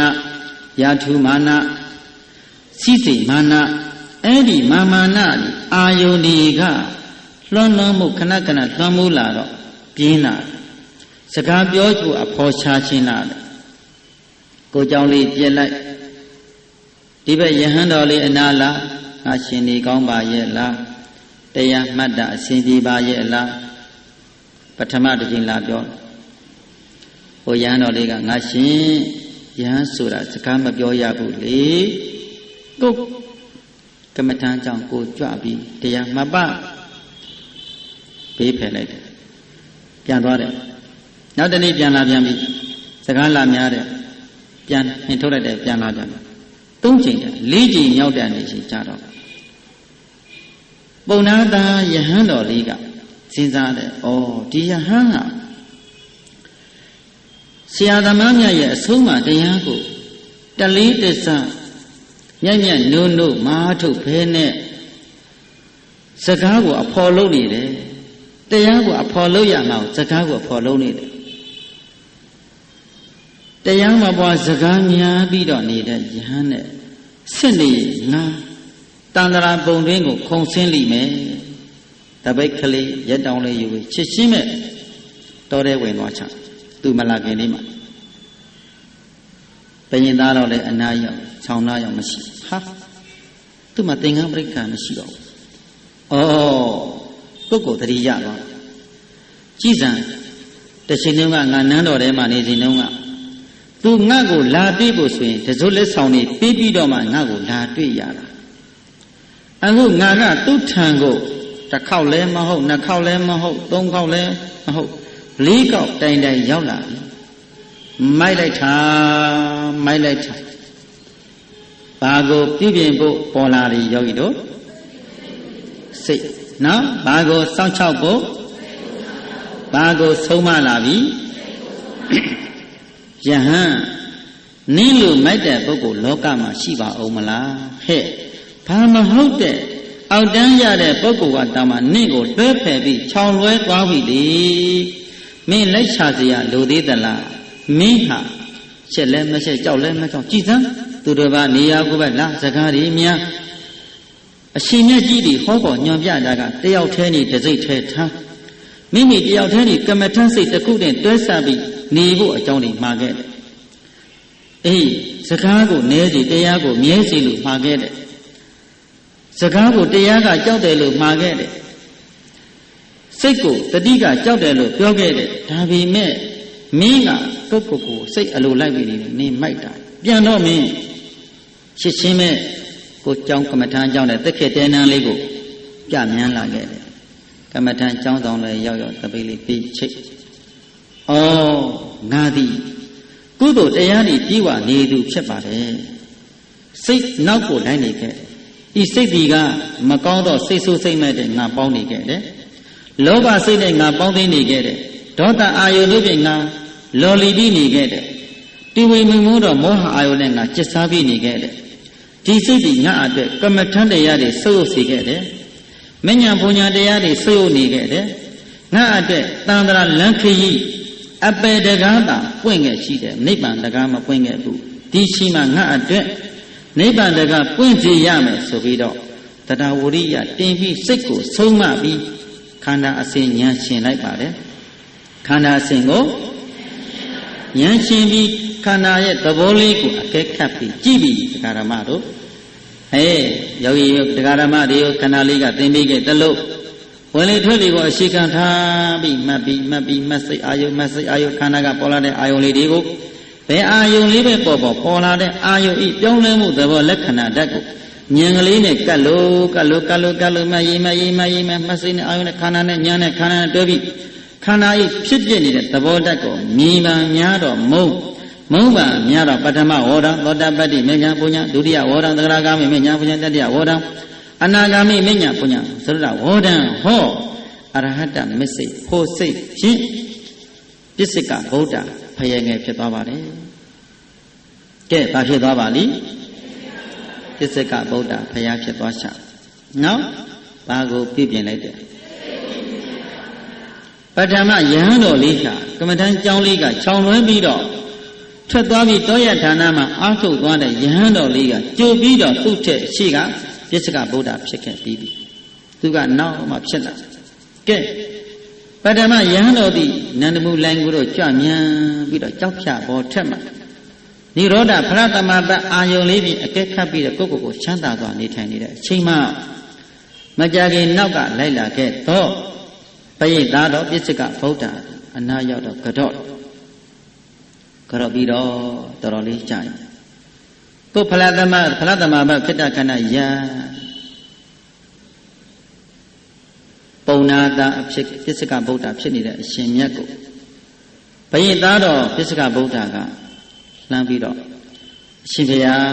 ယာထုမာနစီစိမာနအဲ့ဒီမာမာနအာယုန်ဒီကလွန်လွန်မှုခဏခဏလွန်မှုလာတော့ပြင်းလာစကားပြောကြအဖော်ချခြင်းလာတယ်ကိုကြောင့်လေးပြက်လိုက်ဒီဘက်ယဟန်တော်လေးအနာလားငါရှင်နေကောင်းပါရဲ့လားတရားမှတ်တာအစဉ်ပြေပါရဲ့လားပထမတစ်ချိန်လာပြောဟိုယဟန်တော်လေးကငါရှင်ယဟန်ဆိုတာစကားမပြောရဘူးလေကိုကမ္မထမ်းကြောင့်ကိုကြွပြီးတရားမှတ်ပါဘေးဖယ်လိုက်တယ်ပြန်သွားတယ်နောက်တနေ့ပြန်လာပြန်ပြီစကားလာများတယ်ပြန်နှင်ထုတ်လိုက်တယ်ပြန်လာပြန်၃ချိန်တယ်၄ချိန်ရောက်တဲ့အနေရှိကြတော့ပုံနာသာယဟန်တော်လေးကစဉ်းစားတယ်ဩဒီယဟန်ကဆရာသမားမြတ်ရဲ့အဆုံးအမတရားကိုတလေးတစညံ့ညံ့နိုးနိုးမာထုတ်ဖဲနဲ့စကားကိုအဖော်လုပ်နေတယ်တရားကိုအဖော်လုပ်ရမှာစကားကိုအဖော်လုပ်နေတယ်တရားမပွားစကားများပြီးတော့နေတဲ့ယဟန်နဲ့စစ်နေငါတန္တရာပုံတွင်းကိုခုံဆင်းလိမ့်မယ်တပိတ်ကလေးရက်တောင်လေးယူချစ်ရှင်းမဲ့တော်တဲ့ဝင်သွားချသူမလာခင်လေးမှာဘယင်သားတော့လည်းအနာရောက်ခြောင်နာရောက်မရှိဟာသူ့မှာသင်္ကန်းပရိက္ခာမရှိတော့ဘူးပုဂ္ဂိုလ်တတိယတော့ကြည်စံတစ်ချိန်လုံးကငါနန်းတော်ထဲမှာနေစဉ်တုန်းကသူငါ့ကိုလာတွေ့ဖို့ဆိုရင်တစိုးလက်ဆောင်နေပြီးပြီးတော့မှငါ့ကိုလာတွေ့ရတာအခုငါကသူ့ထံကိုတစ်ခေါက်လဲမဟုတ်နှစ်ခေါက်လဲမဟုတ်သုံးခေါက်လဲမဟုတ်၄ခေါက်တိုင်တိုင်ရောက်လာပြီမိုက်လိုက်တာဘာကိုပြုပြင်ဖို့ပေါ်လာပြီယောဂီတို့စိတ်နော်ဘာကိုစောင့်ချောက်ဖို့ဘာကိုဆုံးမလာပြီယဟန်နင်းလိုမိုက်တဲ့ပုဂ္ဂိုလ်လောကမှာရှိပါအောင်မလားဟဲ့ဘာမဟုတ်တဲ့အောက်တန်းရတဲ့ပုဂ္ဂိုလ်ကတောင်မှနင့်ကိုလွှဲဖယ်ပြီးခြောင်လွှဲသွားပြီလေမင်းလိုက်ချစရာလိုသေးသလားမင်းဟာချက်လဲမချက်ကြောက်လဲမကြောက်ကြည်စမ်းသူတို့ကနေရာကိုပဲလားစကားတွေများ အရှင်မြတ်ကြီးတွေဟောပေါ်ညွန်ပြတာကတယောက်တည်းနေတစ်စိတ်ထဲထားမိမိတယောက်တည်းနေကမ္မထစိတ်တစ်ခုနဲ့တွဲဆပြီးနေဖို့အကြောင်းတွေမှာခဲ့တယ်အေးစကားကိုနည်းစီတရားကိုမြဲစီလို့မှာခဲ့တယ်စကားကိုတရားကကြောက်တယ်လို့မှာခဲ့တယ်စိတ်ကိုတတိကကြောက်တယ်လို့ပြောခဲ့တယ်ဒါပေမဲ့မင်းကကိုစိတ်အလိုလိုက်ပြီးနေမိုက်တာပြန်တော့မင်းရှစ်ချင်းမဲ့ကိုကြောင်းကမ္မထမ်းကြောင်းတဲ့တက်ခေတဲနန်းလေးကိုပြမြန်းလာခဲ့တယ်ကမ္မထမ်းကြောင်းဆောင်လည်းရောက်တပိတ်လေးပြီးချိတ်ဩငါသည်ကုသိုလ်တရားတွေကြီးဝနေသူဖြစ်ပါတယ်စိတ်နောက်ကိုလိုက်နေခဲ့ဤစိတ်ဒီကမကောင်းတော့စိတ်ဆိုးစိတ်မဲ့တဲ့ငါပေါင်းနေခဲ့တယ်လောဘစိတ်နဲ့ငါပေါင်းသိနေခဲ့တယ်ဒေါသအာယုတို့ဖြင့်ငါလော်လီပြီးနေခဲ့တယ်တိဝိမုံမိုးတော့မောဟအာယုနဲ့ငါจิตစားပြီးနေခဲ့တယ်ဒီစိတ်ဒီငါအတွက်ကမ္မထမ်းတရားတွေဆုပ်ယုပ်စေခဲ့တယ်မဉ္ဇဉ်ပူညာတရားတွေဆုပ်ယုပ်နေခဲ့တယ်ငါအတွက်တန်ត្រာလန်းခရီးအပေတကားသာပွင့်ခဲ့ရှိတယ်နိဗ္ဗာန်တကားမပွင့်ခဲ့ဘူးဒီရှိမှငါအတွက်နိဗ္ဗာန်တကားပွင့်စေရမယ်ဆိုပြီးတော့တရားဝရိယတင်ပြီးစိတ်ကိုဆုံးမပြီးခန္ဓာအစဉ်ဉာဏ်ရှင်လိုက်ပါတယ်ခန္ဓာအစဉ်ကိုဉာဏ်ရှင်ပြီးခန္ဓာရဲ့သဘောလေးကိုအကဲခတ်ပြီးကြည့်ပြီးတရားဓမ္မတို့ယောဂီတရားဓမ္မတွေကိုခန္ဓာလေးကသင်ပေးခဲ့သလို့ဝင်လေထွက်လေကိုအရှိခံထားပြီးမှတ်စိတ်အာယုခန္ဓာကပေါ်လာတဲ့အာယုလေးတွေကိုဘယ်အာယုလေးပဲပေါ်လာတဲ့အာယုဤပြောင်းလဲမှုသဘောလက္ခဏာဓာတ်ကိုဉာဏ်ကလေးနဲ့ကတ်လို့မှရေးမှမှတ်စိတ်နဲ့အာယုနဲ့ခန္ဓာနဲ့ဉာဏ်နဲ့ခန္ဓာနဲ့တွဲပြီးခန္ဓာဤဖြစ်ပြနေတဲ့သဘောဓာတ်ကိုမြင်မှများတော့မုံပါများတော့ပထမဝေါဒံသောတပတ္တိမဉ္ဇဉ်ပုညဒုတိယဝေါဒံသဂရဂามိမဉ္ဇဉ်ပုညတတိယဝေါဒံအနာဂามိမဉ္ဇဉ်ပုညသရဝေါဒံဟောအရဟတမစ္စိဖို့စိတ်ဖြင့်ပစ္စကဗုဒ္ဓဖယငယ်ဖြစ်သွားပါတယ်ကဲဘာဖြစ်သွားပါလိပစ္စကဗုဒ္ဓဖယဖြစ်သွားချနောက်ဘာကိုပြည့်ပြင်လိုက်တယ်ပထမယဟန်တော်လေးကကမ္မထမ်းကျောင်းလေးကခြောင်လွှဲပြီးတော့ထွက်သွားပြီးတောရဌာနမှာအာထုတ်သွားတဲ့ယဟန်တော်လေးကကြိုပြီးတော့သူ့ထက်ရှိကပစ္စကဗုဒ္ဓဖြစ်ခဲ့ပြီးပြီသူကနောက်မှဖြစ်လာကဲပထမယဟန်တော်သည်နန္ဒမူလိုင်းကိုတော့ကြွမြန်းပြီးတော့ကြောက်ဖြဘောထက်မှာနိရောဓဖရတမပအာယုံလေးပြီးအကဲခတ်ပြီးတော့ကိုယ့်ကိုယ်ချမ်းသာစွာနေထိုင်နေတဲ့အချိန်မှမကြခင်နောက်ကလိုက်လာခဲ့တော့ပရိသတ်တော်ပစ္စကဗုဒ္ဓအနာရောက်တော့ကတော့ပြီးတော့တော်တော်လေးကြာရင်ကိုဖလားသမဘခိတ္တခဏယံပုံနာတာအဖြစ်ပစ္စကဗုဒ္ဓဖြစ်နေတဲ့အရှင်မြတ်ကိုဘယင်သားတော်ပစ္စကဗုဒ္ဓကလှမ်းပြီးတော့အရှင်ဘုရား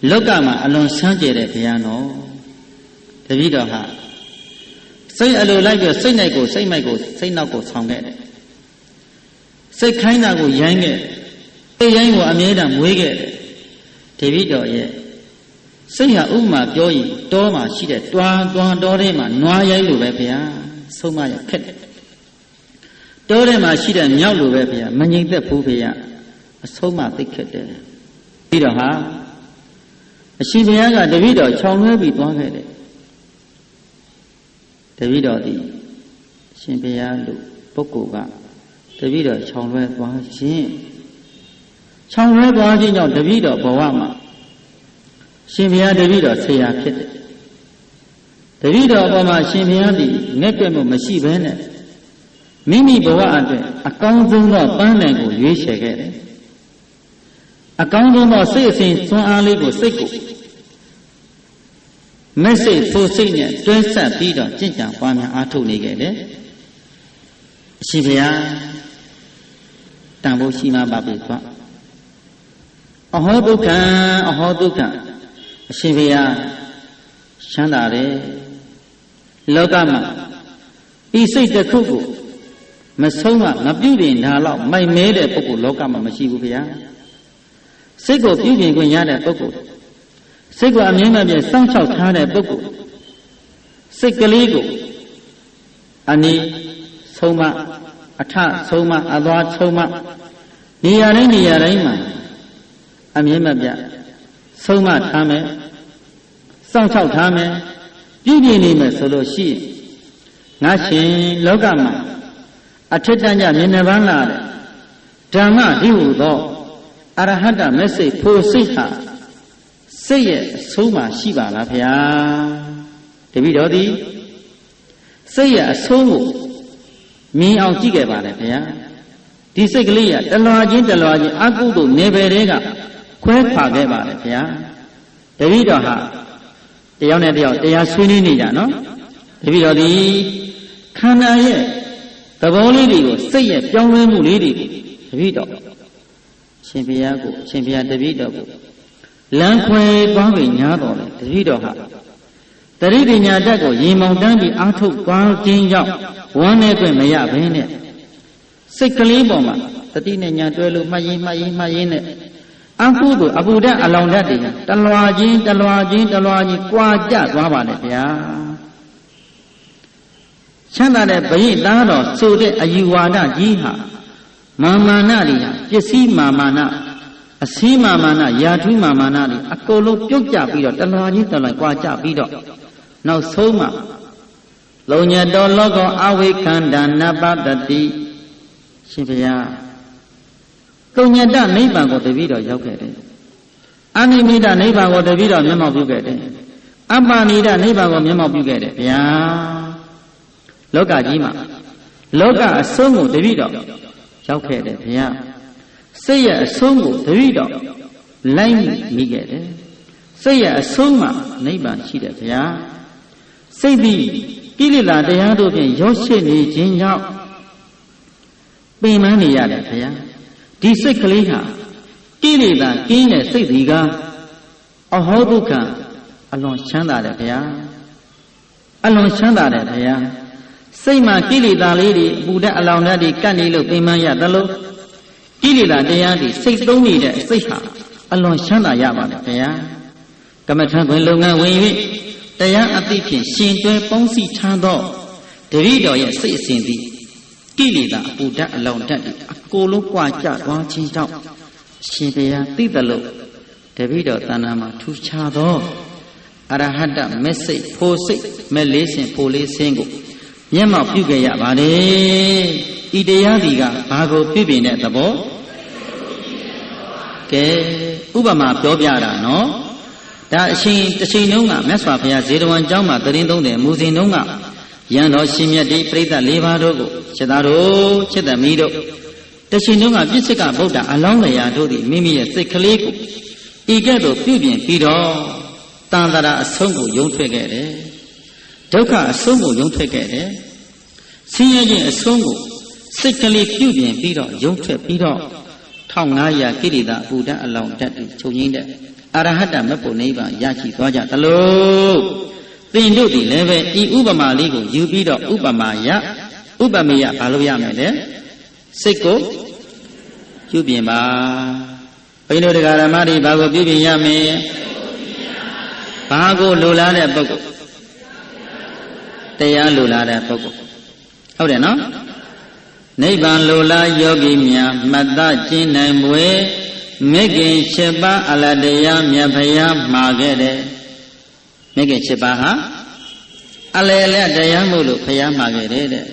လောကမှာအလွန်ဆန်းကျယ်တဲ့ဘုရားတော်တပည့်တော်ဟာစိတ်အလိုလိုက်ပြီးစိတ်မိုက်ကိုစိတ်နောက်ကိုဆောင်ခဲ့တယ်စိတ်ခိုင်းတာကိုရိုင်းခဲ့စိတ်ရိုင်းကိုအမြဲတမ်းမွေးခဲ့တယ်တပည့်တော်ရဲ့စိတ်ဟာဥပမာပြောရင်တောမှာရှိတဲ့တွားတောထဲမှာနွားရိုင်းလိုပဲဗျာဆုံးမရခက်တယ်တောထဲမှာရှိတဲ့မြောက်လိုပဲဗျာမငြိမ်သက်ဘူးဗျာအဆုံးမသိခက်တယ်ပြီးတော့ဟာအရှင်ဘုရားကတပည့်တော်ခြောင်လွှဲပြီးသွားခဲ့တယ်တပည့်တော်ဒီရှင်ဘုရားလူပုဂ္ဂိုလ်ကတပည့်တော်ခြောင်လွှဲသွားခြင်းကြောင့်တပည့်တော်ဘဝမှာရှင်ဘုရားတပည့်တော်ဆရာဖြစ်တယ်တပည့်တော်အပေါ်မှာရှင်ဘုရားသည်ငဲ့ကွက်မှုမရှိဘဲနဲ့မိမိဘဝအတွက်အကောင်းဆုံးသောပန်းနိုင်ကိုရွေးချယ်ခဲ့တယ်အကောင်းဆုံးသောစိတ်အစဉ်သွန်အားလေးကိုစိတ်ကိုမက်စိတ်ဖို့စိတ်နဲ့တွဲဆက်ပြီးတော့ကြင်ကြံပွားများအားထုတ်နေခဲ့တယ်အရှင်ဘုရားတန်ဖို့ရှိမှပါပြီသွားအဟောဒုက္ခအရှင်ဘုရားချမ်းသာတယ်လောကမှာဤစိတ်တစ်ခုကိုမဆုံးမပြုပြင်တာတော့မိုက်မဲတဲ့ပုဂ္ဂိုလ်လောကမှာမရှိဘူးဗျာစိတ်ကိုပြုပြင်ခွင့်ရတဲ့ပုဂ္ဂိုလ်စိတ်ကအမြဲမပြတ်စောင့်ရှောက်ထားတဲ့ပုဂ္ဂိုလ်စိတ်ကလေးကိုအနိဆုံးမအထဆုံးမအသွားဆုံးမနေရာတိုင်းမှာအမြဲမပြတ်ဆုံးမထားမယ် စောင့်ရှောက်ထားမယ်ပြုပြင်နေမယ်ဆိုလို့ရှိရင်ငါရှင်လောကမှာအထက်တန်းကြမျက်နှာပန်းလာတဲ့ဓမ္မဒီဟုသောအရဟတမက်စိတ်ဖို့စိတ်ဟာစိတ်ရဲ့အဆုံးမှာရှိပါလားဗျာတပည့်တော်သည်စိတ်ရဲ့အဆုံးကိုမြင်အောင်ကြည့်ခဲ့ပါလေဗျာဒီစိတ်ကလေးကတလွာချင်းအကုသို့နေပယ်တွေကခွဲခွာခဲ့ပါလေဗျာတပည့်တော်ဟာတယောက်နဲ့တယောက်တရားဆွေးနွေးနေကြနော်တပည့်တော်သည်ခန္ဓာရဲ့သဘောလေးတွေကိုစိတ်ရဲ့ပြောင်းလဲမှုလေးတွေကိုတပည့်တော်ရှင်ဘုရားကိုရှင်ဘုရားတပည့်တော်ကိုလမ်းခွဲသွားပြီးညားတော်လေတပည့်တော်ဟာတရိပညာတတ်ကိုရေမောင်တန်းပြီးအားထုတ်သွားခြင်းကြောင့်ဝမ်းနဲ့တွင်မရဘဲနဲ့စိတ်ကလေးပေါ်မှာတတိနဲ့ညာတွဲလို့မှတ်ရင်းနဲ့အကုသို့အပူဓာတ်အလောင်ဓာတ်တွေတလွာချင်းကွာကျသွားပါနဲ့ဗျာချမ်းသာတဲ့ဗိသားတော်ဆိုတဲ့အယူဝါဒကြီးဟာမာမာနတွေဟာပစ္စည်းမာမာနအစည်းမာမာနယာထုမာမာနတွေအကုန်လုံးပြုတ်ကျပြီးတော့တလွာချင်းကွာကျပြီးတော့နောက်ဆုံးမှလုံညတော်လောကောအဝိခန္ဓာနပတတိရှင်ဘုရားလုံညတနိဗ္ဗာန်ကိုတပည့်တော်ရောက်ခဲ့တယ်အနိမိတနိဗ္ဗာန်ကိုတပည့်တော်မျက်မှောက်ပြုခဲ့တယ်အပ္ပနိဒနိဗ္ဗာန်ကိုမျက်မှောက်ပြုခဲ့တယ်ဗျာလောကကြီးမှာလောကအဆုံးကိုတပည့်တော်ရောက်ခဲ့တယ်ဗျာစိတ်ရဲ့အဆုံးကိုတပည့်တော်လိုက်မိခဲ့တယ်စိတ်ရဲ့အဆုံးမှာနိဗ္ဗာန်ရှိတယ်ဗျာစိတ်သည်ကိလေသာတရားတို့ဖြင့်ရောရှိနေခြင်းကြောင့်ပင်ပန်းနေရတယ်ဗျာဒီစိတ်ကလေးဟာကိလေသာကင်းတဲ့စိတ်ဒီကအဟောဒုက္ခအလွန်ချမ်းသာတယ်ဗျာအလွန်ချမ်းသာတယ်ဗျာစိတ်မှာကိလေသာလေးတွေပူတဲ့အလောင်ဓာတ်တွေကတ်နေလို့ပင်ပန်းရသလိုကိလေသာတရားတွေစိတ်သုံးနေတဲ့စိတ်ဟာအလွန်ချမ်းသာရပါတယ်ဗျာကမ္မထံတွင်လုပ်ငန်းဝင်၍တရားအသိဖြင့်ရှင်တွဲပေါင်းစည်းထားသောတပည့်တော်ရဲ့စိတ်အစဉ်သည်ကိလေသာအပူဓာတ်အလောင်ဓာတ်တွေအကိုလုံးကွာကျသွားခြင်းကြောင့်ရှင်ဘုရားသိသလိုတပည့်တော်တဏ္ဍာမှာထူခြားသောအရဟတမက်စိတ်ဖို့စိတ်မဲ့လေးစင်ဖို့လေးစင်ကိုမျက်မှောက်ပြုခဲ့ရပါတယ်ဤတရားဒီကဘာကိုပြည့်ပြည့်တဲ့သဘောကဲဥပမာပြောပြတာနော်ဒါအချိန်တစ်ချိန်လုံးကမြတ်စွာဘုရားဇေတဝန်ကျောင်းမှာတရင်သုံးတယ်မူစဉ်တုန်းကရန်တော်ရှင်မြတ်ဒီပြိဿ၄ပါးတို့ကိုခြေသားတို့ခြေသမီးတို့တချိန်တုန်းကပြစ္ဆကဗုဒ္ဓအလောင်းလျာတို့သည်မိမိရဲ့စိတ်ကလေးကိုဤကဲ့သို့ပြုပြင်ပြီးတော့တန်တရာအဆုံးကိုယုံထွက်ခဲ့တယ်ဒုက္ခအဆုံးကိုယုံထွက်ခဲ့တယ်ဆင်းရဲခြင်းအဆုံးကိုစိတ်ကလေးပြုပြင်ပြီးတော့ယုံထွက်ပြီးတော့1500ကိရိတာအပူဓာတ်အလောင်းဓာတ်တွေချုပ်ငင်းတဲ့အရဟတမဖို့နိဗ္ဗာန်ရရှိသွားကြသလိုသင်တို့ဒီလည်းပဲဤဥပမာလေးကိုယူပြီးတော့ဥပမေယဘာလို့ရမယ်လဲစိတ်ကိုပြုပြင်ပါဘိန်းတို့တရားဓမ္မတွေဘာကိုပြုပြင်ရမလဲဘာကိုလိုလားတဲ့ပုဂ္ဂိုလ်တရားလိုလားတဲ့ပုဂ္ဂိုလ်ဟုတ်တယ်နော်နိဗ္ဗာန်လိုလားယောဂီများမှတ်သားကျင့်နိုင်မွေမေခင်7ပါးအလတရားမြတ်ဖယားမှာခဲ့တယ်မေခင်7ပါးဟာအလယ်လက်တရားမို့လို့ဖယားမှာခဲ့တယ်တဲ့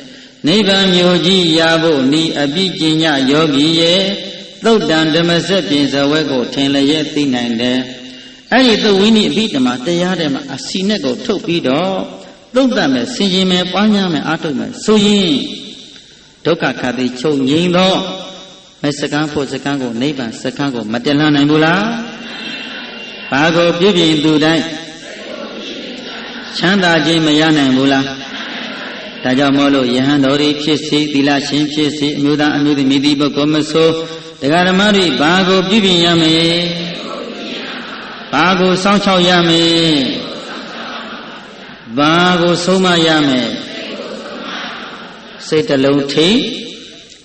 နိဗ္ဗာန်မျိုးကြီးရဖို့ဤအပိကျညယောဂီရဲ့သုတ်တံဓမ္မစက်ပြင်ဇဝဲကိုထင်လျက်သိနိုင်တယ်အဲ့ဒီသုဝိနိအပိဓမ္မတရားထဲမှာအစီနဲ့ကိုထုတ်ပြီးတော့သုတ်တံမဲ့ဆင်ခြင်မဲ့ပွားများမဲ့အားထုတ်မဲ့ဆိုရင်ဒုက္ခခတ်သိချုပ်ငြိမ်းတော့မဲ့စကန်းဖို့စကန်းကိုနိဗ္ဗာန်စကန်းကိုမတက်လှမ်းနိုင်ဘူးလားဘာကိုပြည့်ပြည့်သူတိုင်းချမ်းသာခြင်းမရနိုင်ဘူးလားဒါကြောင့်မို့လို့ယဟန်တော်တွေဖြစ်စေသီလရှင်ဖြစ်စေအမျိုးသားအမျိုးသမီးဒီပုဂ္ဂိုလ်မဆိုတရားဓမ္မတွေဘာကိုပြည့်ပြည့်ရမလဲဘာကိုစောင့်ရှောက်ရမလဲဘာကိုဆုံးမရမလဲစိတ်တလုံးထိ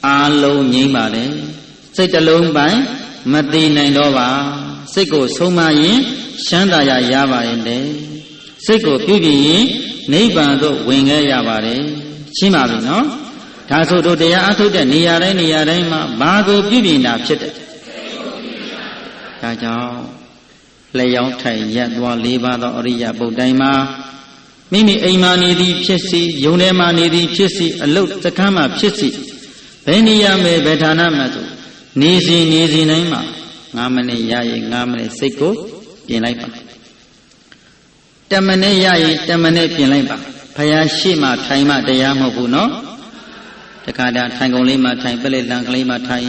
အာလုံးငြိမ်းပါလေစိတ်တလုံးပိုင်မသိနိုင်တော့ပါစိတ်ကိုဆုံးမရင်ရှမ်းသာရပါရဲ့လေစိတ်ကိုပြုပြင်ရင်နိဗ္ဗာန်သို့ဝင်ခဲ့ရပါတယ်ရှင်းပါပြီနော်ဒါဆိုတို့တရားအထုတ်တဲ့နေရာတိုင်းမှာဘာကိုပြုပြင်တာဖြစ်တယ်ဒါကြောင့် လျောင်းထိုင်ရက်သွား၄ပါးသောအရိယပုဒ်တိုင်းမှာမိမိအိမ်မှာနေသည်ဖြစ်စီယုံထဲမှာနေသည်ဖြစ်စီအလုတ်စခန်းမှာဖြစ်စီဘယ်နေရာမှာဘယ်ဌာနမှာဆိုနေစီတိုင်းမှာ9မိနစ်ရရင်9မိနစ်စိတ်ကိုပြင်လိုက်ပါ10မိနစ်ရရင်10မိနစ်ပြင်လိုက်ပါဘုရားရှိမှထိုင်မှတရားမဟုတ်ဘူးနော်တခါတည်းထိုင်ကုန်လေးမှထိုင်ပလက်လံကလေးမှထိုင်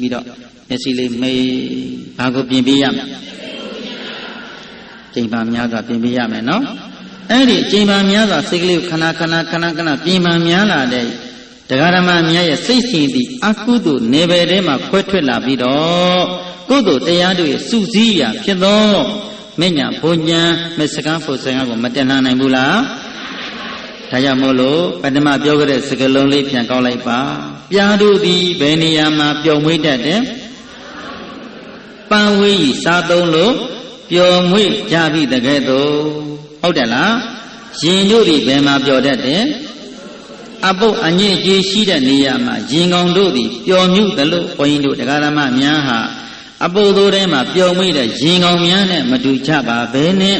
ပြီးတော့မျက်စိလေးမေးဘာကိုပြင်ပေးရမလဲချိန်ပါများစွာပြင်ပေးရမယ်နော်အဲ့ဒီချိန်ပါများစွာစိတ်ကလေးကိုခဏပြင်ပါများလာတဲ့တရားဓမ္မများရဲ့စိတ်ရှင်သည်အကုသိုလ်နေပယ်ထဲမှာခွဲထွက်လာပြီးတော့ကုသိုလ်တရားတို့ရဲ့စုစည်းရာဖြစ်သောမဉ္ဇဉ်ဘုံဉဏ်မစကံဖို့စကံကိုမတက်လှမ်းနိုင်ဘူးလားဒါကြောင့်မို့လို့ပထမပြောခဲ့တဲ့စကားလုံးလေးပြန်ကောက်လိုက်ပါပြားတို့သည်ဘယ်နေရာမှာပျော်မွေ့တတ်တယ်ပန်းဝေးစားသုံးလို့ပျော်မွေ့ကြပြီတကယ်တော့ဟုတ်တယ်လားရင်တို့သည်ဘယ်မှာပျော်တတ်တယ်အပုပ်အညစ်အကြေးရှိတဲ့နေရာမှာရင်ကောင်တို့သည်ပျော်မြူသလိုဘုန်းကြီးတို့တရားဓမ္မများဟာအပုပ်တို့ထဲမှာပျော်မွေ့တဲ့ရင်ကောင်များနဲ့မတူကြပါဘဲနဲ့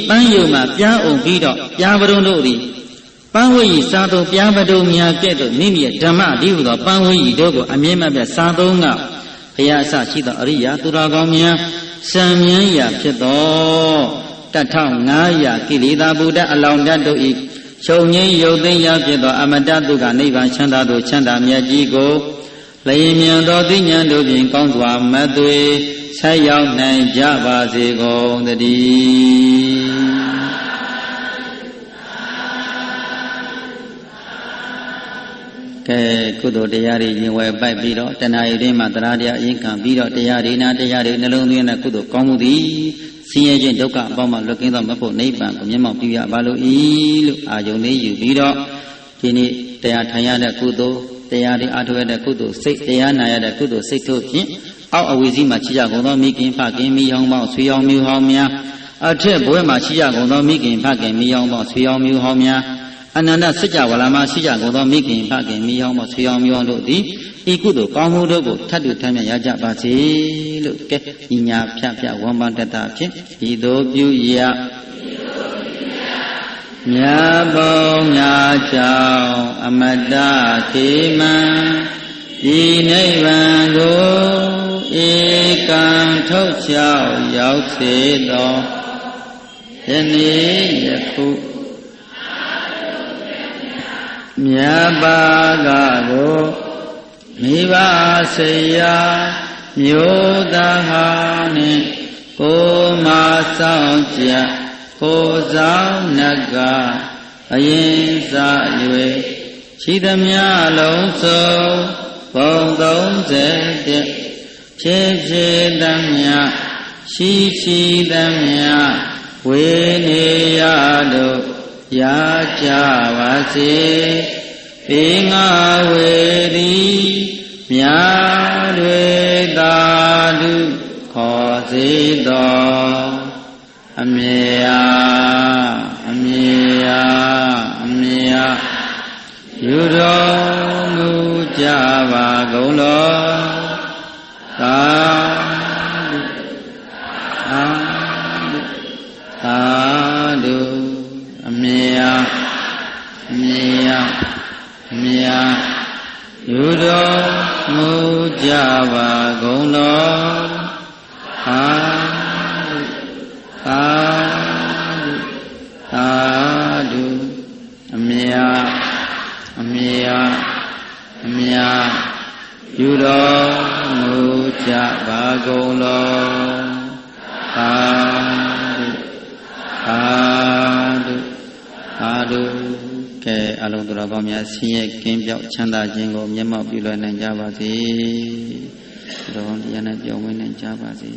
ပန်းယုံမှာပြားအောင်ပြီးတော့ပြားပရုံတို့သည်ပန်းဝေးစားသုံးပြားပရုံများကဲ့သို့မိမိရဲ့ဓမ္မဒီဟုသောပန်းဝေးတို့ကိုအမြဲမပြတ်စားသုံးကဘုရားအစရှိသောအရိယာသူတော်ကောင်းများစံမြန်းရာဖြစ်သော1500ကိလေသာဗုဒ္ဓအလောင်းတတ်တို့ဤချုပ်ငြိမ်းယုတ်သိမ်းရာဖြစ်သောအမတတုကနိဗ္ဗာန်ချမ်းသာသို့ချမ်းသာမြတ်ကြီးကိုလျင်မြန်သောသိဉာဏ်တို့ဖြင့်ကောင်းစွာမသွေဆက်ရောက်နိုင်ကြပါစေကုန်သတည်းကဲကုသိုလ်တရားတွေရင်ဝယ်ပိုက်ပြီးတော့တဏှာရည်တွင်မှတရားတရားအရင်ခံပြီးတော့တရားတွေနာတရားတွေနှလုံးသွင်းတဲ့ကုသိုလ်ကောင်းမှုသည်ဆင်းရဲခြင်းဒုက္ခအပေါင်းမှလွတ်ကင်းသောမဖို့နိဗ္ဗာန်ကိုမျက်မှောက်ပြုရပါလို့ဤလို့အာယုန်လေးယူပြီးတော့ဒီနေ့တရားထိုင်ရတဲ့ကုသိုလ်တရားတွေအားထုတ်ရတဲ့ကုသိုလ်စိတ်တရားနာရတဲ့ကုသိုလ်စိတ်တို့ဖြင့်အောက်အဝီစီးမှာရှိကြကုန်သောမိခင်ဖခင်မိအောင်ပေါင်းဆွေအောင်မျိုးဟောင်းများအထက်ဘွဲမှာရှိကြကုန်သောမိခင်ဖခင်မိအောင်ပေါင်းဆွေအောင်မျိုးဟောင်းများအနန္တစัจ java လာမှာရှိကြကုန်သောမိခင်ဖခင်မိအောင်ပေါင်းဆွေအောင်မျိုးတို့သည်ဤကုသိုလ်ကောင်းမှုတို့ကိုထပ်တူထမ်းမြတ်ရကြပါစေလို့ကဲဤညာဖြတ်ဝမ်းပန်းတတ်တာဖြင့်ဤသို့ပြုရမြတ်ဘုံများကြောင့်အမတ္တခေမံဤနိဗ္ဗာန်ကိုဧကံထုတ်ချောက်ရောက်စေသောယနေ့ယခုမြတ်ဘာကကိုမိဘဆေယမျိုးသားဟာနှင့်ကိုမဆောင်ကြကိုဆောင်နကအရင်စား၍ရှိသမျှလုံးစုံဘုံ30ဖြစ်ဖြစ်သမျှရှိသမျှဝေနေရတို့ရကြပါစေပေငါဝေသည်မြာတွေသာဓုခေါ်စေတော်အမေယူတော်မူကြပါကုန်လောသာဓုအမေယူတော်မူကြပါကုန်လောသာဓုအမေယူတော်မူကြပါကုန်လောသာဓုကဲအလုံးတော်ကောင်းများဆင်းရဲကင်းပြောက်ချမ်းသာခြင်းကိုမျက်မှောက်ပြုလွှဲနိုင်ကြပါစေတော်တရားနဲ့ပြောင်းဝဲနိုင်ကြပါစေ